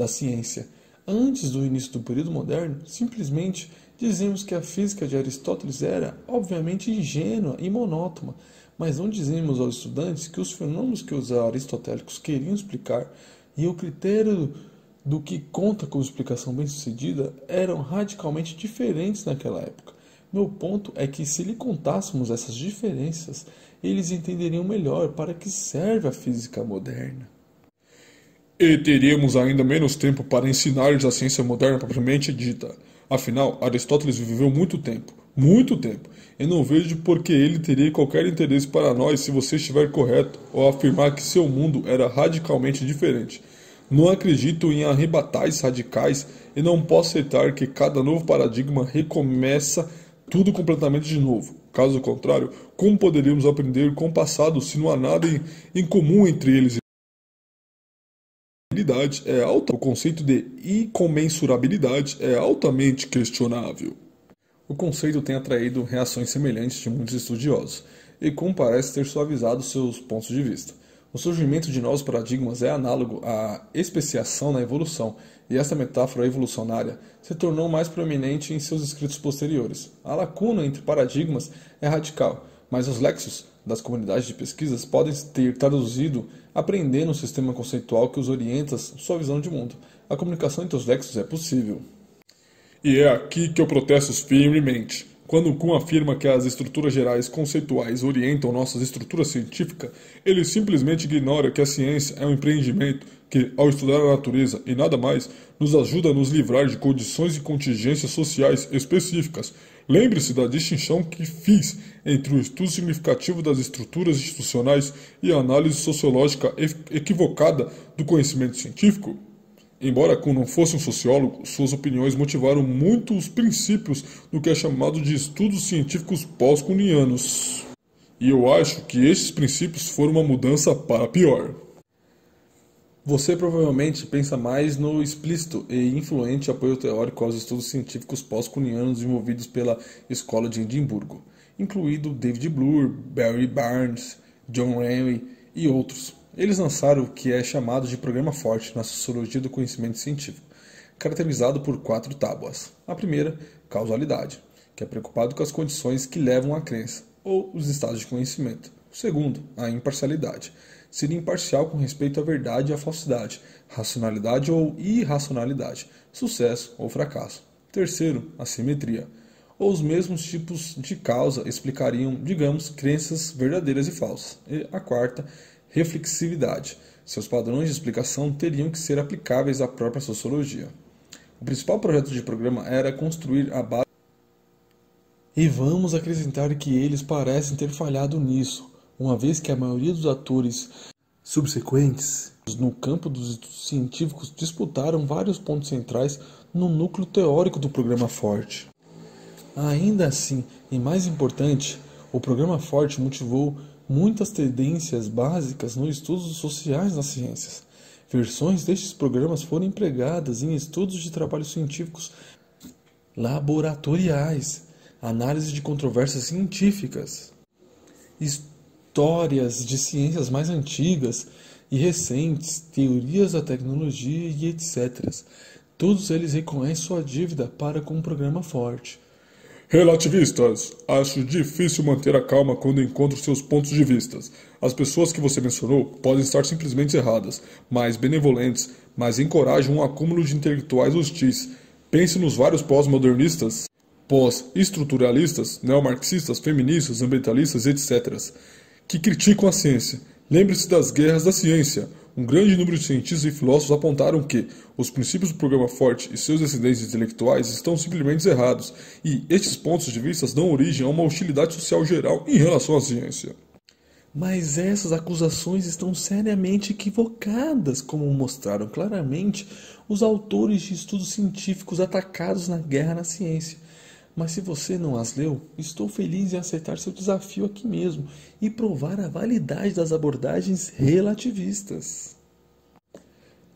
ciência. Antes do início do período moderno, simplesmente dizemos que a física de Aristóteles era, obviamente, ingênua e monótona, mas não dizemos aos estudantes que os fenômenos que os aristotélicos queriam explicar e o critério do que conta como explicação bem-sucedida eram radicalmente diferentes naquela época. Meu ponto é que se lhe contássemos essas diferenças, eles entenderiam melhor para que serve a física moderna. E teríamos ainda menos tempo para ensinar-lhes a ciência moderna propriamente dita. Afinal, Aristóteles viveu muito tempo, e não vejo por que ele teria qualquer interesse para nós se você estiver correto ao afirmar que seu mundo era radicalmente diferente. Não acredito em arrebatais radicais e não posso aceitar que cada novo paradigma recomeça tudo completamente de novo. Caso contrário, como poderíamos aprender com o passado se não há nada em comum entre eles? O conceito de incomensurabilidade é altamente questionável. O conceito tem atraído reações semelhantes de muitos estudiosos, e Kuhn parece ter suavizado seus pontos de vista. O surgimento de novos paradigmas é análogo à especiação na evolução, e esta metáfora evolucionária se tornou mais proeminente em seus escritos posteriores. A lacuna entre paradigmas é radical, mas os léxicos das comunidades de pesquisas podem ter traduzido aprendendo um sistema conceitual que os orienta sua visão de mundo. A comunicação entre os lexos é possível. E é aqui que eu protesto firmemente. Quando Kuhn afirma que as estruturas gerais conceituais orientam nossas estruturas científicas, ele simplesmente ignora que a ciência é um empreendimento que, ao estudar a natureza e nada mais, nos ajuda a nos livrar de condições e contingências sociais específicas. Lembre-se da distinção que fiz entre o estudo significativo das estruturas institucionais e a análise sociológica equivocada do conhecimento científico. Embora Kuhn não fosse um sociólogo, suas opiniões motivaram muito os princípios do que é chamado de estudos científicos pós-kuhnianos. E eu acho que estes princípios foram uma mudança para pior. Você provavelmente pensa mais no explícito e influente apoio teórico aos estudos científicos pós-kuhnianos desenvolvidos pela Escola de Edimburgo, incluído David Bloor, Barry Barnes, John Henry e outros. Eles lançaram o que é chamado de programa forte na sociologia do conhecimento científico, caracterizado por 4 tábuas. A primeira, causalidade, que é preocupado com as condições que levam à crença, ou os estados de conhecimento. O segundo, a imparcialidade, seria imparcial com respeito à verdade e à falsidade, racionalidade ou irracionalidade, sucesso ou fracasso. Terceiro, a simetria, ou os mesmos tipos de causa explicariam, digamos, crenças verdadeiras e falsas. E a quarta, reflexividade. Seus padrões de explicação teriam que ser aplicáveis à própria sociologia. O principal projeto de programa era construir a base. E vamos acrescentar que eles parecem ter falhado nisso, uma vez que a maioria dos atores subsequentes no campo dos estudos científicos disputaram vários pontos centrais no núcleo teórico do programa forte. Ainda assim, e mais importante, o programa forte motivou muitas tendências básicas nos estudos sociais nas ciências. Versões destes programas foram empregadas em estudos de trabalhos científicos laboratoriais, análise de controvérsias científicas, histórias de ciências mais antigas e recentes, teorias da tecnologia e etc. Todos eles reconhecem sua dívida para com o programa forte. Relativistas, acho difícil manter a calma quando encontro seus pontos de vista. As pessoas que você mencionou podem estar simplesmente erradas, mas benevolentes, mas encorajam um acúmulo de intelectuais hostis. Pense nos vários pós-modernistas, pós-estruturalistas, neomarxistas, feministas, ambientalistas, etc., que criticam a ciência. Lembre-se das guerras da ciência. Um grande número de cientistas e filósofos apontaram que os princípios do programa forte e seus descendentes intelectuais estão simplesmente errados, e estes pontos de vista dão origem a uma hostilidade social geral em relação à ciência. Mas essas acusações estão seriamente equivocadas, como mostraram claramente os autores de estudos científicos atacados na guerra na ciência. Mas se você não as leu, estou feliz em aceitar seu desafio aqui mesmo e provar a validade das abordagens relativistas.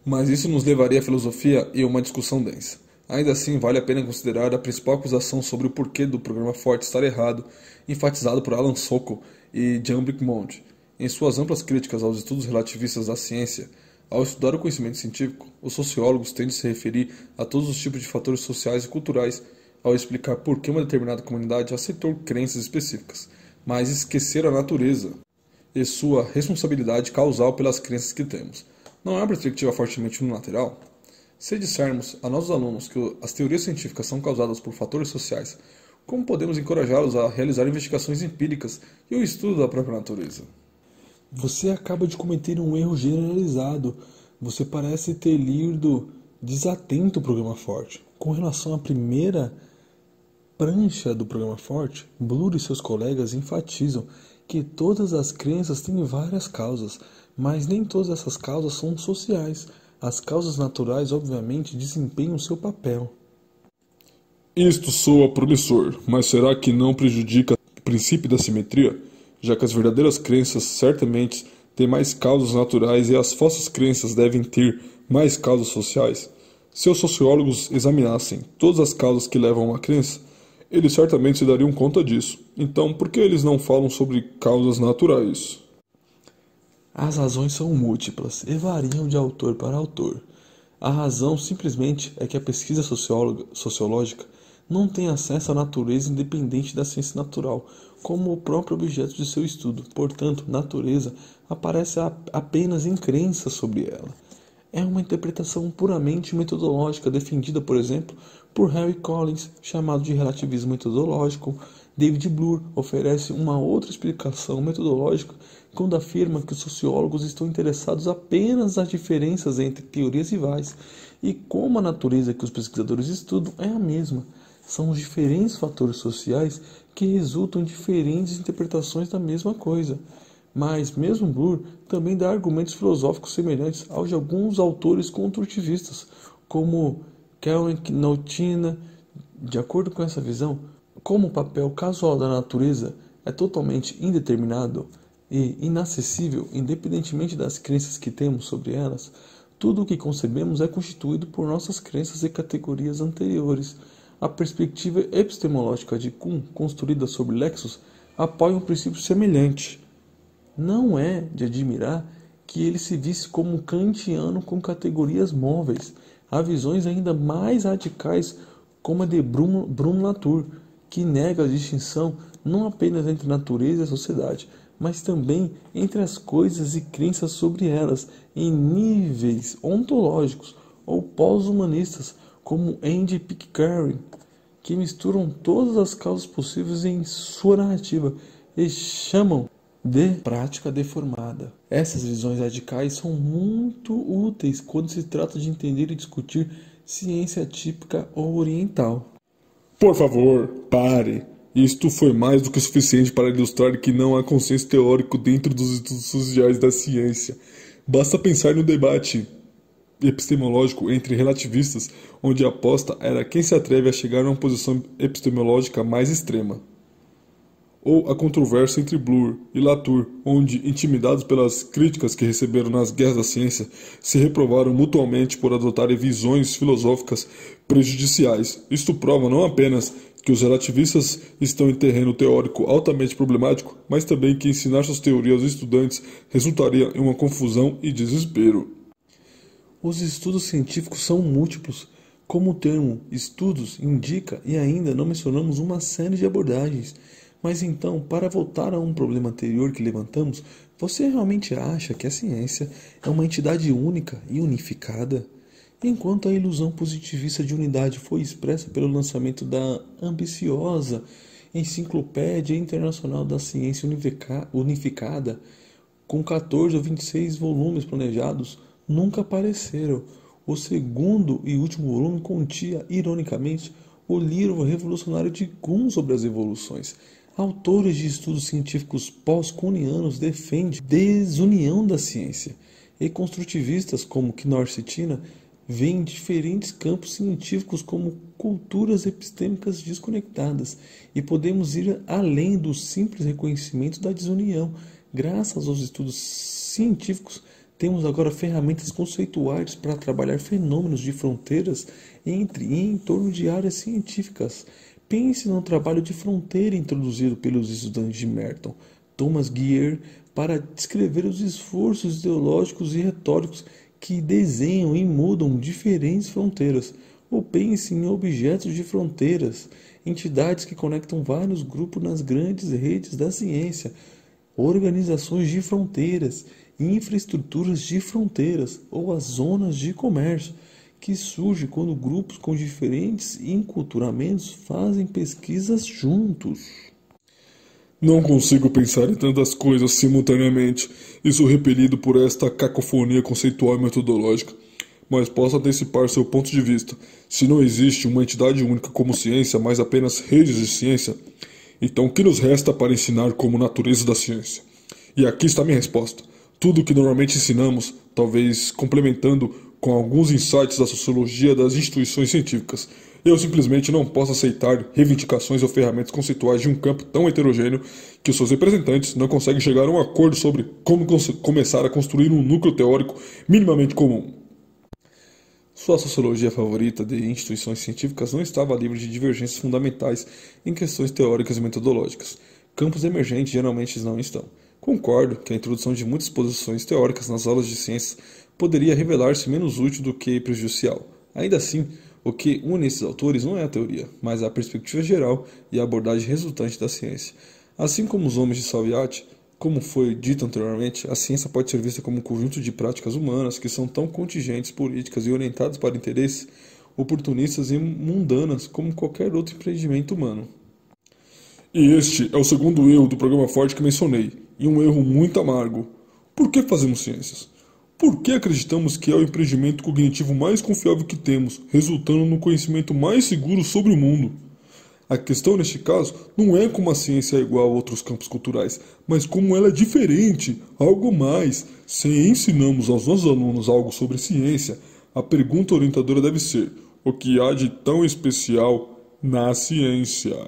Mas isso nos levaria à filosofia e a uma discussão densa. Ainda assim, vale a pena considerar a principal acusação sobre o porquê do programa forte estar errado, enfatizado por Alan Sokal e Jean-Luc Monge. Em suas amplas críticas aos estudos relativistas da ciência, ao estudar o conhecimento científico, os sociólogos tendem a se referir a todos os tipos de fatores sociais e culturais ao explicar por que uma determinada comunidade aceitou crenças específicas, mas esquecer a natureza e sua responsabilidade causal pelas crenças que temos. Não é uma perspectiva fortemente unilateral? Se dissermos a nossos alunos que as teorias científicas são causadas por fatores sociais, como podemos encorajá-los a realizar investigações empíricas e o estudo da própria natureza? Você acaba de cometer um erro generalizado. Você parece ter lido desatento o programa forte. Com relação à primeira prancha do programa forte, Bloor e seus colegas enfatizam que todas as crenças têm várias causas, mas nem todas essas causas são sociais. As causas naturais, obviamente, desempenham seu papel. Isto soa promissor, mas será que não prejudica o princípio da simetria? Já que as verdadeiras crenças certamente têm mais causas naturais e as falsas crenças devem ter mais causas sociais? Se os sociólogos examinassem todas as causas que levam a uma crença, eles certamente se dariam conta disso. Então, por que eles não falam sobre causas naturais? As razões são múltiplas e variam de autor para autor. A razão simplesmente é que a pesquisa sociológica não tem acesso à natureza independente da ciência natural, como o próprio objeto de seu estudo. Portanto, natureza aparece apenas em crenças sobre ela. É uma interpretação puramente metodológica, defendida, por exemplo, por Harry Collins, chamado de relativismo metodológico. David Bloor oferece uma outra explicação metodológica quando afirma que os sociólogos estão interessados apenas nas diferenças entre teorias rivais e como a natureza que os pesquisadores estudam é a mesma. São os diferentes fatores sociais que resultam em diferentes interpretações da mesma coisa. Mas mesmo Bloor também dá argumentos filosóficos semelhantes aos de alguns autores construtivistas, como Karen Knautina. De acordo com essa visão, como o papel casual da natureza é totalmente indeterminado e inacessível, independentemente das crenças que temos sobre elas, tudo o que concebemos é constituído por nossas crenças e categorias anteriores. A perspectiva epistemológica de Kuhn, construída sobre Lexus, apoia um princípio semelhante. Não é de admirar que ele se visse como um kantiano com categorias móveis. Há visões ainda mais radicais, como a de Brun-Latour, que nega a distinção não apenas entre natureza e sociedade, mas também entre as coisas e crenças sobre elas, em níveis ontológicos ou pós-humanistas, como Andy Pitcairn, que misturam todas as causas possíveis em sua narrativa e chamam de prática deformada. Essas visões radicais são muito úteis quando se trata de entender e discutir ciência típica ou oriental. Por favor, pare. Isto foi mais do que suficiente para ilustrar que não há consenso teórico dentro dos estudos sociais da ciência. Basta pensar no debate epistemológico entre relativistas, onde a aposta era quem se atreve a chegar a uma posição epistemológica mais extrema. Ou a controvérsia entre Bloor e Latour, onde, intimidados pelas críticas que receberam nas guerras da ciência, se reprovaram mutuamente por adotarem visões filosóficas prejudiciais. Isto prova não apenas que os relativistas estão em terreno teórico altamente problemático, mas também que ensinar suas teorias aos estudantes resultaria em uma confusão e desespero. Os estudos científicos são múltiplos, como o termo estudos indica, e ainda não mencionamos uma série de abordagens. Mas então, para voltar a um problema anterior que levantamos, você realmente acha que a ciência é uma entidade única e unificada? Enquanto a ilusão positivista de unidade foi expressa pelo lançamento da ambiciosa Enciclopédia Internacional da Ciência Unificada, com 14 ou 26 volumes planejados, nunca apareceram. O segundo e último volume continha, ironicamente, o livro revolucionário de Kuhn sobre as evoluções. Autores de estudos científicos pós-kuhnianos defendem desunião da ciência, e construtivistas como Knorr-Cetina veem diferentes campos científicos como culturas epistêmicas desconectadas, e podemos ir além do simples reconhecimento da desunião. Graças aos estudos científicos, temos agora ferramentas conceituais para trabalhar fenômenos de fronteiras entre e em torno de áreas científicas. Pense no trabalho de fronteira introduzido pelos estudantes de Merton, Thomas Gear, para descrever os esforços ideológicos e retóricos que desenham e mudam diferentes fronteiras. Ou pense em objetos de fronteiras, entidades que conectam vários grupos nas grandes redes da ciência, organizações de fronteiras, infraestruturas de fronteiras ou as zonas de comércio, que surge quando grupos com diferentes enculturamentos fazem pesquisas juntos. Não consigo pensar em tantas coisas simultaneamente, e sou repelido por esta cacofonia conceitual e metodológica. Mas posso antecipar seu ponto de vista. Se não existe uma entidade única como ciência, mas apenas redes de ciência, então o que nos resta para ensinar como natureza da ciência? E aqui está minha resposta. Tudo o que normalmente ensinamos, talvez complementando com alguns insights da sociologia das instituições científicas. Eu simplesmente não posso aceitar reivindicações ou ferramentas conceituais de um campo tão heterogêneo que os seus representantes não conseguem chegar a um acordo sobre como começar a construir um núcleo teórico minimamente comum. Sua sociologia favorita de instituições científicas não estava livre de divergências fundamentais em questões teóricas e metodológicas. Campos emergentes geralmente não estão. Concordo que a introdução de muitas posições teóricas nas aulas de ciências poderia revelar-se menos útil do que prejudicial. Ainda assim, O que une esses autores não é a teoria, mas a perspectiva geral e a abordagem resultante da ciência. Assim como os homens de Saviati, como foi dito anteriormente, a ciência pode ser vista como um conjunto de práticas humanas que são tão contingentes, políticas e orientadas para interesses oportunistas e mundanas como qualquer outro empreendimento humano. E este é o segundo erro do programa Forte que mencionei, e um erro muito amargo. Por que fazemos ciências? Por que acreditamos que é o empreendimento cognitivo mais confiável que temos, resultando no conhecimento mais seguro sobre o mundo? A questão neste caso não é como a ciência é igual a outros campos culturais, mas como ela é diferente, algo mais. Se ensinamos aos nossos alunos algo sobre ciência, a pergunta orientadora deve ser: o que há de tão especial na ciência?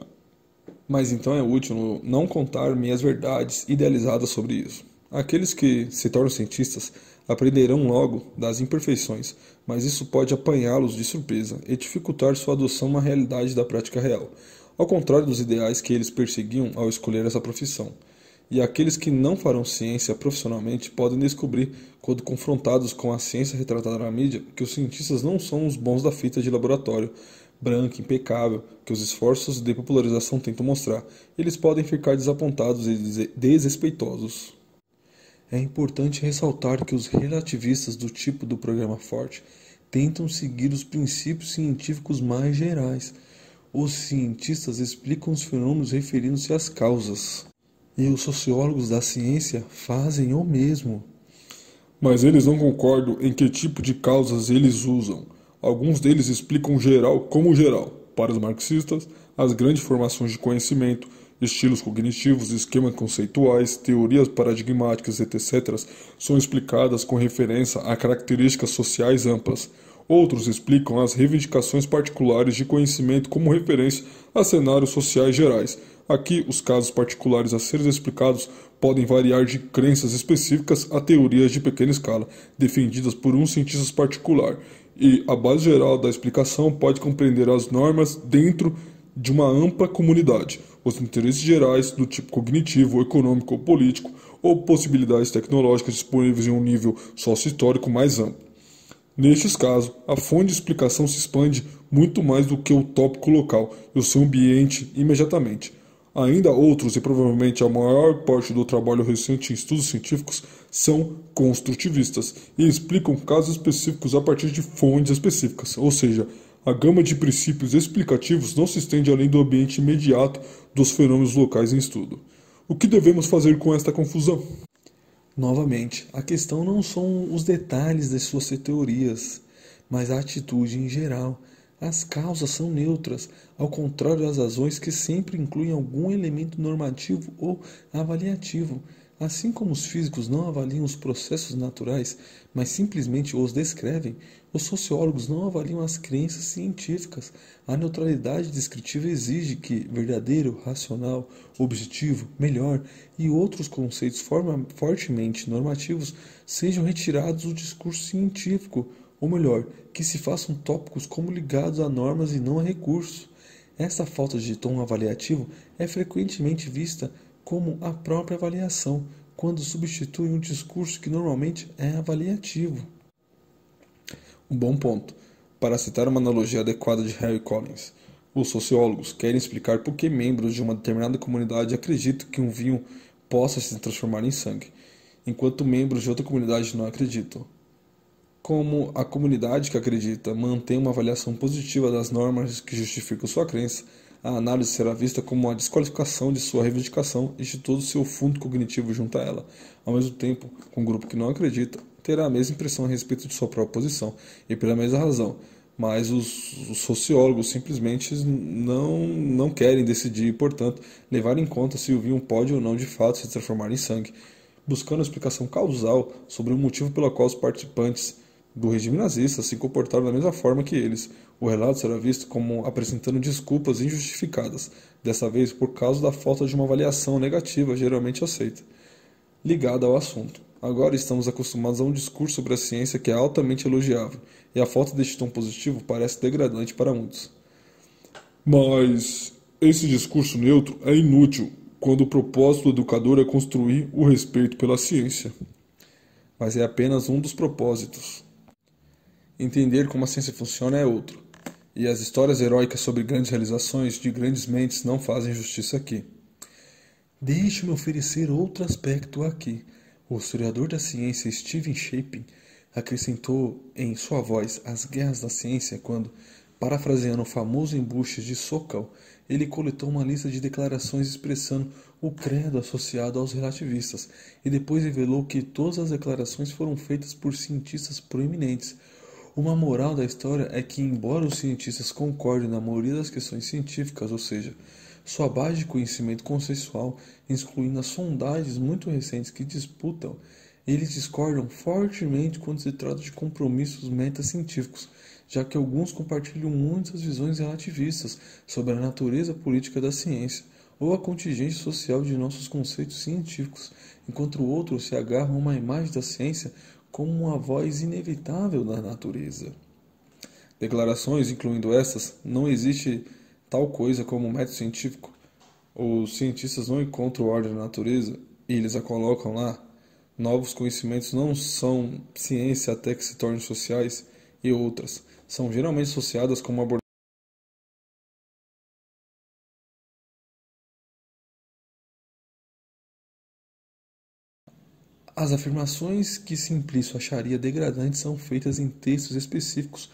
Mas então é útil não contar minhas verdades idealizadas sobre isso. Aqueles que se tornam cientistas aprenderão logo das imperfeições, mas isso pode apanhá-los de surpresa e dificultar sua adoção à realidade da prática real, ao contrário dos ideais que eles perseguiam ao escolher essa profissão. E aqueles que não farão ciência profissionalmente podem descobrir, quando confrontados com a ciência retratada na mídia, que os cientistas não são os bons da fita de laboratório, branca, impecável, que os esforços de popularização tentam mostrar. Eles podem ficar desapontados e desrespeitosos. É importante ressaltar que os relativistas do tipo do programa Forte tentam seguir os princípios científicos mais gerais. Os cientistas explicam os fenômenos referindo-se às causas. E os sociólogos da ciência fazem o mesmo. Mas eles não concordam em que tipo de causas eles usam. Alguns deles explicam geral como geral. Para os marxistas, as grandes formações de conhecimento, estilos cognitivos, esquemas conceituais, teorias paradigmáticas, etc., são explicadas com referência a características sociais amplas. Outros explicam as reivindicações particulares de conhecimento como referência a cenários sociais gerais. Aqui, os casos particulares a serem explicados podem variar de crenças específicas a teorias de pequena escala, defendidas por um cientista particular, e a base geral da explicação pode compreender as normas dentro de uma ampla comunidade, os interesses gerais do tipo cognitivo, econômico ou político, ou possibilidades tecnológicas disponíveis em um nível sócio-histórico mais amplo. Nestes casos, a fonte de explicação se expande muito mais do que o tópico local e o seu ambiente imediatamente. Ainda outros, e provavelmente a maior parte do trabalho recente em estudos científicos, são construtivistas e explicam casos específicos a partir de fontes específicas, ou seja, a gama de princípios explicativos não se estende além do ambiente imediato dos fenômenos locais em estudo. O que devemos fazer com esta confusão? Novamente, a questão não são os detalhes das suas teorias, mas a atitude em geral. As causas são neutras, ao contrário das razões que sempre incluem algum elemento normativo ou avaliativo. Assim como os físicos não avaliam os processos naturais, mas simplesmente os descrevem, os sociólogos não avaliam as crenças científicas. A neutralidade descritiva exige que verdadeiro, racional, objetivo, melhor e outros conceitos fortemente normativos sejam retirados do discurso científico, ou melhor, que se façam tópicos como ligados a normas e não a recursos. Essa falta de tom avaliativo é frequentemente vista como a própria avaliação, quando substitui um discurso que normalmente é avaliativo. Um bom ponto. Para citar uma analogia adequada de Harry Collins, os sociólogos querem explicar por que membros de uma determinada comunidade acreditam que um vinho possa se transformar em sangue, enquanto membros de outra comunidade não acreditam. Como a comunidade que acredita mantém uma avaliação positiva das normas que justificam sua crença, a análise será vista como uma desqualificação de sua reivindicação e de todo o seu fundo cognitivo junto a ela. Ao mesmo tempo, um grupo que não acredita terá a mesma impressão a respeito de sua própria posição, e pela mesma razão, mas os sociólogos simplesmente não querem decidir e, portanto, levar em conta se o vinho pode ou não de fato se transformar em sangue, buscando a explicação causal sobre o motivo pelo qual os participantes do regime nazista se comportaram da mesma forma que eles. O relato será visto como apresentando desculpas injustificadas, dessa vez por causa da falta de uma avaliação negativa geralmente aceita, ligada ao assunto. Agora estamos acostumados a um discurso sobre a ciência que é altamente elogiável, e a falta deste tom positivo parece degradante para muitos. Mas esse discurso neutro é inútil quando o propósito do educador é construir o respeito pela ciência. Mas é apenas um dos propósitos. Entender como a ciência funciona é outro. e as histórias heróicas sobre grandes realizações de grandes mentes não fazem justiça aqui. Deixe-me oferecer outro aspecto aqui. O historiador da ciência Stephen Shapin acrescentou em sua voz as guerras da ciência quando, parafraseando o famoso embuste de Sokal, ele coletou uma lista de declarações expressando o credo associado aos relativistas e depois revelou que todas as declarações foram feitas por cientistas proeminentes. Uma moral da história é que, embora os cientistas concordem na maioria das questões científicas, ou seja, sua base de conhecimento consensual, excluindo as sondagens muito recentes que disputam, eles discordam fortemente quando se trata de compromissos metacientíficos, já que alguns compartilham muitas visões relativistas sobre a natureza política da ciência ou a contingência social de nossos conceitos científicos, enquanto outros se agarram a uma imagem da ciência como uma voz inevitável da natureza. Declarações, incluindo essas, não existe tal coisa como método científico. Os cientistas não encontram ordem na natureza e eles a colocam lá. Novos conhecimentos não são ciência até que se tornem sociais, e outras são geralmente associadas com uma abordagem. As afirmações que Simplício acharia degradantes são feitas em textos específicos,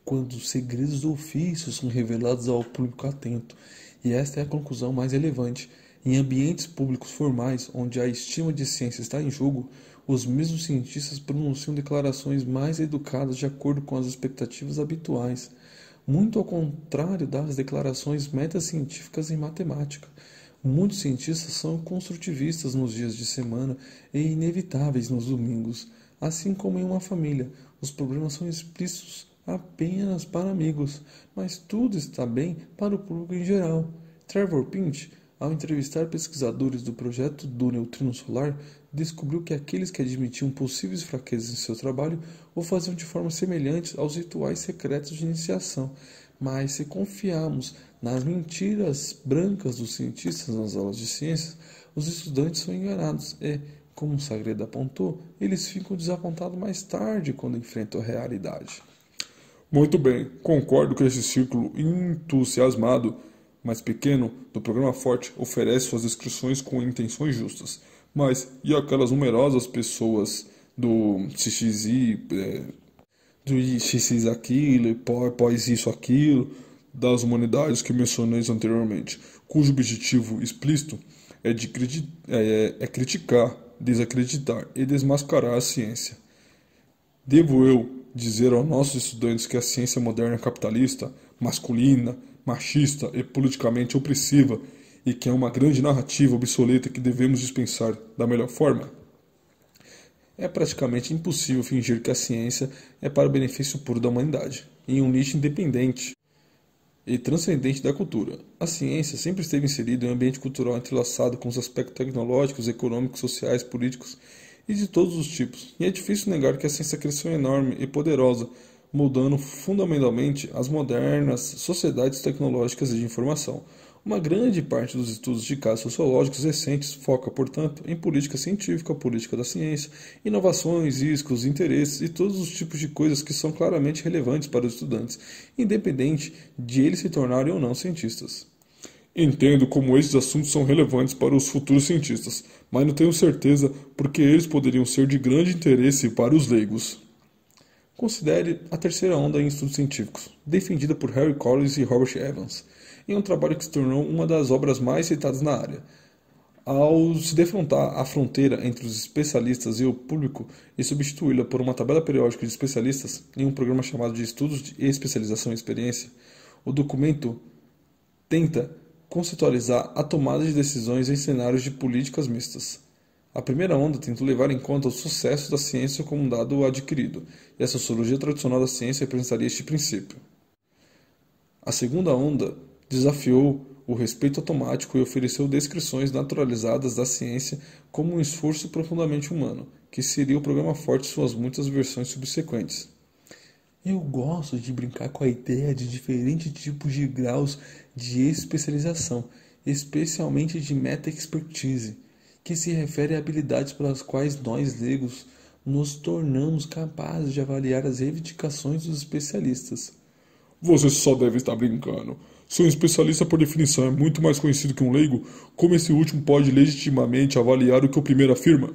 quando os segredos do ofício são revelados ao público atento, e esta é a conclusão mais relevante. Em ambientes públicos formais, onde a estima de ciência está em jogo, os mesmos cientistas pronunciam declarações mais educadas de acordo com as expectativas habituais, muito ao contrário das declarações metacientíficas em matemática. Muitos cientistas são construtivistas nos dias de semana e inevitáveis nos domingos. Assim como em uma família, os problemas são explícitos apenas para amigos, mas tudo está bem para o público em geral. Trevor Pinch, ao entrevistar pesquisadores do projeto do neutrino solar, descobriu que aqueles que admitiam possíveis fraquezas em seu trabalho o faziam de forma semelhante aos rituais secretos de iniciação. Mas se confiarmos nas mentiras brancas dos cientistas nas aulas de ciências, os estudantes são enganados e, como o Sagredo apontou, eles ficam desapontados mais tarde quando enfrentam a realidade. Muito bem, concordo que esse círculo entusiasmado, mas pequeno, do programa Forte oferece suas descrições com intenções justas. Mas e aquelas numerosas pessoas do XXI, do XX aquilo, pós isso aquilo, das humanidades que mencionei anteriormente, cujo objetivo explícito é criticar, desacreditar e desmascarar a ciência. Devo eu dizer aos nossos estudantes que a ciência moderna é capitalista, masculina, machista e politicamente opressiva e que é uma grande narrativa obsoleta que devemos dispensar da melhor forma? É praticamente impossível fingir que a ciência é para o benefício puro da humanidade, em um nicho independente e transcendente da cultura. A ciência sempre esteve inserida em um ambiente cultural entrelaçado com os aspectos tecnológicos, econômicos, sociais, políticos e de todos os tipos, e é difícil negar que a ciência cresceu enorme e poderosa, mudando fundamentalmente as modernas sociedades tecnológicas e de informação. Uma grande parte dos estudos de casos sociológicos recentes foca, portanto, em política científica, política da ciência, inovações, riscos, interesses e todos os tipos de coisas que são claramente relevantes para os estudantes, independente de eles se tornarem ou não cientistas. Entendo como esses assuntos são relevantes para os futuros cientistas, mas não tenho certeza porque eles poderiam ser de grande interesse para os leigos. Considere a terceira onda em estudos científicos, defendida por Harry Collins e Robert Evans, em um trabalho que se tornou uma das obras mais citadas na área. Ao se defrontar a fronteira entre os especialistas e o público e substituí-la por uma tabela periódica de especialistas em um programa chamado de Estudos de Especialização e Experiência, o documento tenta conceitualizar a tomada de decisões em cenários de políticas mistas. A primeira onda tentou levar em conta os sucessos da ciência como um dado adquirido, e a sociologia tradicional da ciência representaria este princípio. A segunda onda desafiou o respeito automático e ofereceu descrições naturalizadas da ciência como um esforço profundamente humano, que seria o programa Forte em suas muitas versões subsequentes. Eu gosto de brincar com a ideia de diferentes tipos de graus de especialização, especialmente de meta-expertise, que se refere a habilidades pelas quais nós, leigos, nos tornamos capazes de avaliar as reivindicações dos especialistas. Você só deve estar brincando. Se um especialista por definição é muito mais conhecido que um leigo, como esse último pode legitimamente avaliar o que o primeiro afirma?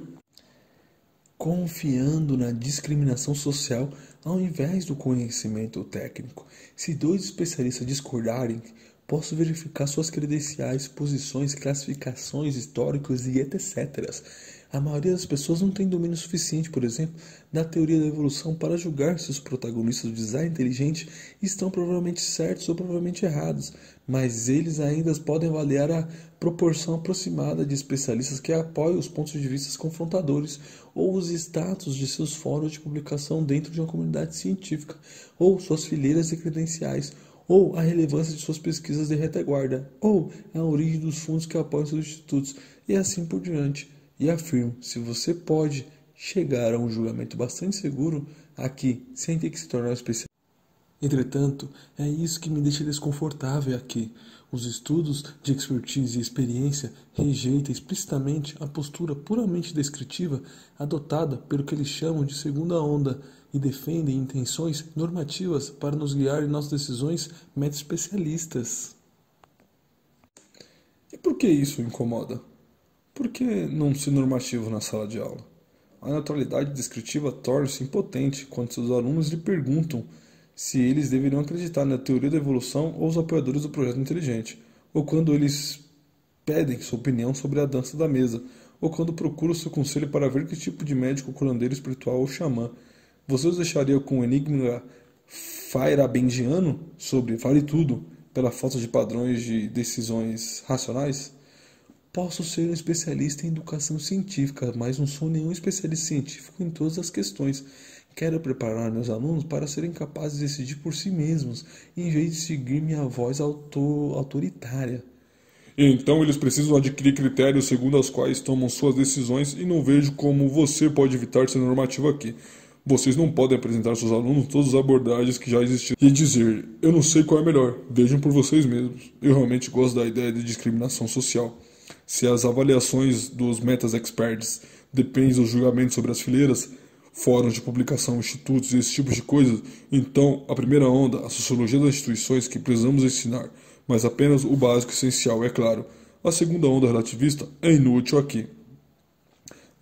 Confiando na discriminação social ao invés do conhecimento técnico. Se dois especialistas discordarem, posso verificar suas credenciais, posições, classificações históricas e etc. A maioria das pessoas não tem domínio suficiente, por exemplo, da teoria da evolução para julgar se os protagonistas do design inteligente estão provavelmente certos ou provavelmente errados, mas eles ainda podem avaliar a proporção aproximada de especialistas que apoiam os pontos de vista confrontadores ou os status de seus fóruns de publicação dentro de uma comunidade científica, ou suas fileiras de credenciais, ou a relevância de suas pesquisas de retaguarda, ou a origem dos fundos que apoiam seus institutos, e assim por diante. E afirmo, se você pode chegar a um julgamento bastante seguro aqui, sem ter que se tornar um especialista. Entretanto, é isso que me deixa desconfortável aqui. Os estudos de expertise e experiência rejeitam explicitamente a postura puramente descritiva adotada pelo que eles chamam de segunda onda e defendem intenções normativas para nos guiar em nossas decisões meta-especialistas. E por que isso incomoda? Por que não ser normativo na sala de aula? A neutralidade descritiva torna-se impotente quando seus alunos lhe perguntam se eles deveriam acreditar na teoria da evolução ou os apoiadores do projeto inteligente, ou quando eles pedem sua opinião sobre a dança da mesa, ou quando procuram seu conselho para ver que tipo de médico, curandeiro espiritual ou xamã. Você os deixaria com o enigma feyerabенdiano sobre vale tudo pela falta de padrões de decisões racionais? Posso ser um especialista em educação científica, mas não sou nenhum especialista científico em todas as questões. Quero preparar meus alunos para serem capazes de decidir por si mesmos, em vez de seguir minha voz autoritária. Então eles precisam adquirir critérios segundo os quais tomam suas decisões e não vejo como você pode evitar ser normativo aqui. Vocês não podem apresentar aos seus alunos todas as abordagens que já existiram e dizer, eu não sei qual é melhor, vejam por vocês mesmos. Eu realmente gosto da ideia de discriminação social. Se as avaliações dos metas-experts dependem dos julgamentos sobre as fileiras, fóruns de publicação, institutos e esse tipo de coisa, então a primeira onda, a sociologia das instituições que precisamos ensinar, mas apenas o básico essencial, é claro. A segunda onda relativista é inútil aqui.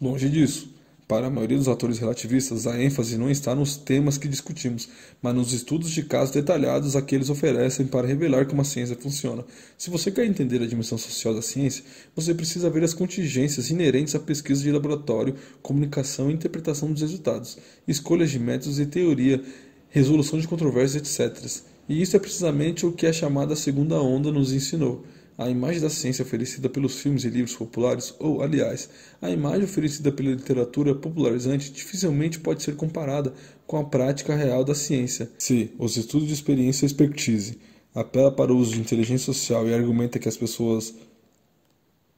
Longe disso. Para a maioria dos atores relativistas, a ênfase não está nos temas que discutimos, mas nos estudos de casos detalhados a que eles oferecem para revelar como a ciência funciona. Se você quer entender a dimensão social da ciência, você precisa ver as contingências inerentes à pesquisa de laboratório, comunicação e interpretação dos resultados, escolhas de métodos e teoria, resolução de controvérsias, etc. E isso é precisamente o que a chamada segunda onda nos ensinou. A imagem da ciência oferecida pelos filmes e livros populares, ou, aliás, a imagem oferecida pela literatura popularizante dificilmente pode ser comparada com a prática real da ciência. Se os estudos de experiência e expertise apela para o uso de inteligência social e argumenta que as pessoas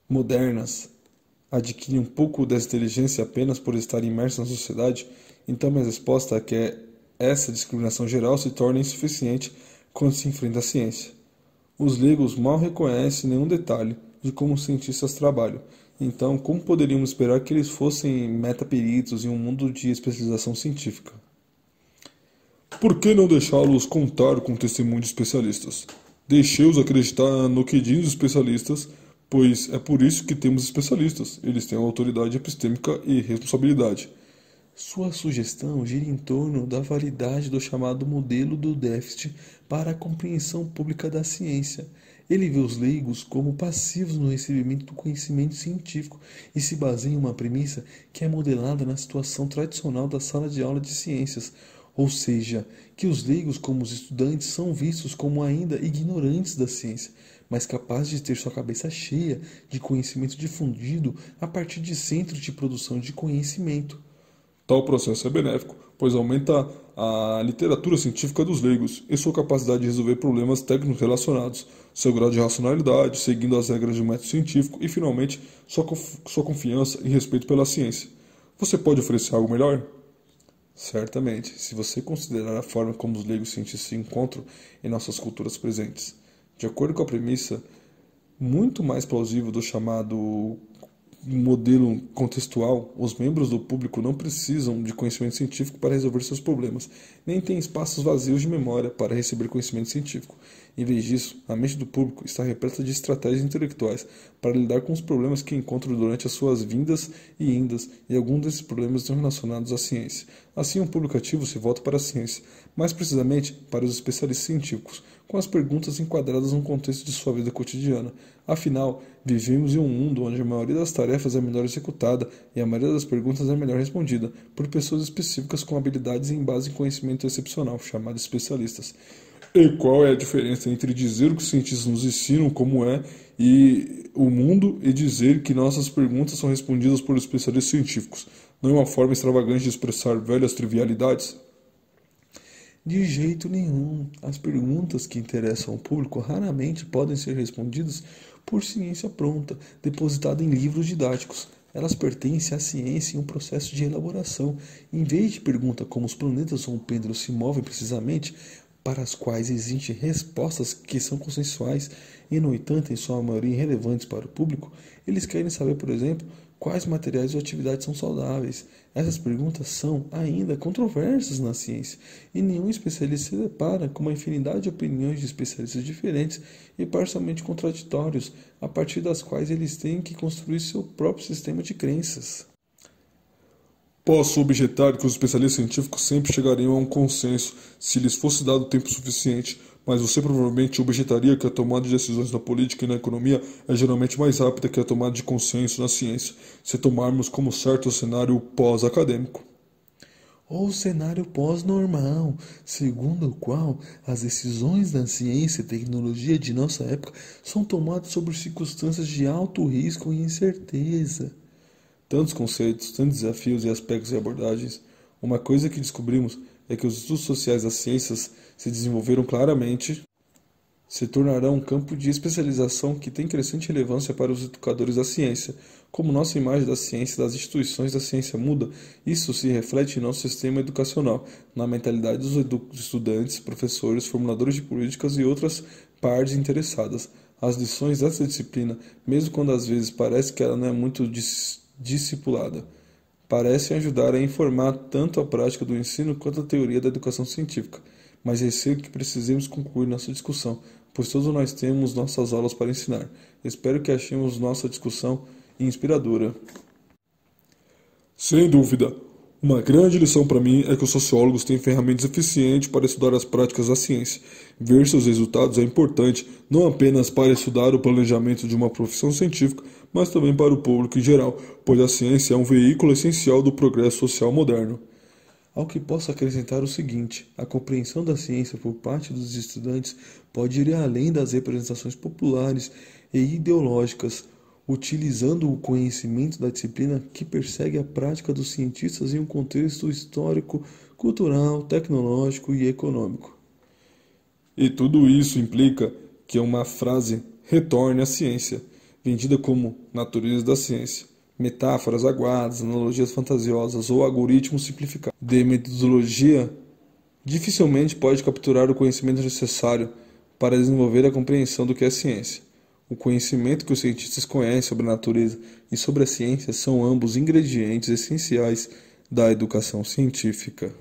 modernas adquirem um pouco dessa inteligência apenas por estarem imersas na sociedade, então minha resposta é que essa discriminação geral se torna insuficiente quando se enfrenta a ciência. Os leigos mal reconhecem nenhum detalhe de como os cientistas trabalham, então como poderíamos esperar que eles fossem metaperitos em um mundo de especialização científica? Por que não deixá-los contar com o testemunho de especialistas? Deixe-os acreditar no que dizem os especialistas, pois é por isso que temos especialistas. Eles têm autoridade epistêmica e responsabilidade. Sua sugestão gira em torno da validade do chamado modelo do déficit para a compreensão pública da ciência. Ele vê os leigos como passivos no recebimento do conhecimento científico e se baseia em uma premissa que é modelada na situação tradicional da sala de aula de ciências, ou seja, que os leigos como os estudantes são vistos como ainda ignorantes da ciência, mas capazes de ter sua cabeça cheia de conhecimento difundido a partir de centros de produção de conhecimento. Tal processo é benéfico, pois aumenta a literatura científica dos leigos e sua capacidade de resolver problemas técnicos relacionados, seu grau de racionalidade, seguindo as regras de um método científico e, finalmente, sua confiança e respeito pela ciência. Você pode oferecer algo melhor? Certamente, se você considerar a forma como os leigos cientistas se encontram em nossas culturas presentes. De acordo com a premissa muito mais plausível do chamado modelo contextual, os membros do público não precisam de conhecimento científico para resolver seus problemas, nem têm espaços vazios de memória para receber conhecimento científico. Em vez disso, a mente do público está repleta de estratégias intelectuais para lidar com os problemas que encontram durante as suas vindas e indas, e alguns desses problemas estão relacionados à ciência. Assim, o público ativo se volta para a ciência, mais precisamente para os especialistas científicos, com as perguntas enquadradas no contexto de sua vida cotidiana. Afinal, vivemos em um mundo onde a maioria das tarefas é melhor executada e a maioria das perguntas é melhor respondida por pessoas específicas com habilidades em base em conhecimento excepcional, chamados especialistas. E qual é a diferença entre dizer o que os cientistas nos ensinam como é e o mundo e dizer que nossas perguntas são respondidas por especialistas científicos? Não é uma forma extravagante de expressar velhas trivialidades? De jeito nenhum. As perguntas que interessam ao público raramente podem ser respondidas por ciência pronta, depositada em livros didáticos. Elas pertencem à ciência em um processo de elaboração. Em vez de pergunta como os planetas ou um pêndulo se movem precisamente, para as quais existem respostas que são consensuais e, no entanto, em sua maioria irrelevantes para o público, eles querem saber, por exemplo, quais materiais ou atividades são saudáveis. Essas perguntas são, ainda, controversas na ciência, e nenhum especialista se depara com uma infinidade de opiniões de especialistas diferentes e parcialmente contraditórios, a partir das quais eles têm que construir seu próprio sistema de crenças. Posso objetar que os especialistas científicos sempre chegariam a um consenso se lhes fosse dado tempo suficiente, mas você provavelmente objetaria que a tomada de decisões na política e na economia é geralmente mais rápida que a tomada de consenso na ciência, se tomarmos como certo o cenário pós-acadêmico. Ou cenário pós-normal, segundo o qual as decisões da ciência e tecnologia de nossa época são tomadas sob circunstâncias de alto risco e incerteza. Tantos conceitos, tantos desafios e aspectos e abordagens. Uma coisa que descobrimos é que os estudos sociais das ciências se desenvolveram claramente, se tornarão um campo de especialização que tem crescente relevância para os educadores da ciência. Como nossa imagem da ciência e das instituições da ciência muda, isso se reflete em nosso sistema educacional, na mentalidade dos estudantes, professores, formuladores de políticas e outras partes interessadas. As lições dessa disciplina, mesmo quando às vezes parece que ela não é muito discipulada, parecem ajudar a informar tanto a prática do ensino quanto a teoria da educação científica, mas receio que precisemos concluir nossa discussão, pois todos nós temos nossas aulas para ensinar. Espero que achemos nossa discussão inspiradora. Sem dúvida. Uma grande lição para mim é que os sociólogos têm ferramentas eficientes para estudar as práticas da ciência. Ver seus resultados é importante, não apenas para estudar o planejamento de uma profissão científica, mas também para o público em geral, pois a ciência é um veículo essencial do progresso social moderno. Ao que posso acrescentar o seguinte: a compreensão da ciência por parte dos estudantes pode ir além das representações populares e ideológicas, utilizando o conhecimento da disciplina que persegue a prática dos cientistas em um contexto histórico, cultural, tecnológico e econômico. E tudo isso implica que uma frase retorne à ciência, vendida como natureza da ciência, metáforas aguadas, analogias fantasiosas ou algoritmos simplificados de metodologia, dificilmente pode capturar o conhecimento necessário para desenvolver a compreensão do que é ciência. O conhecimento que os cientistas conhecem sobre a natureza e sobre a ciência são ambos ingredientes essenciais da educação científica.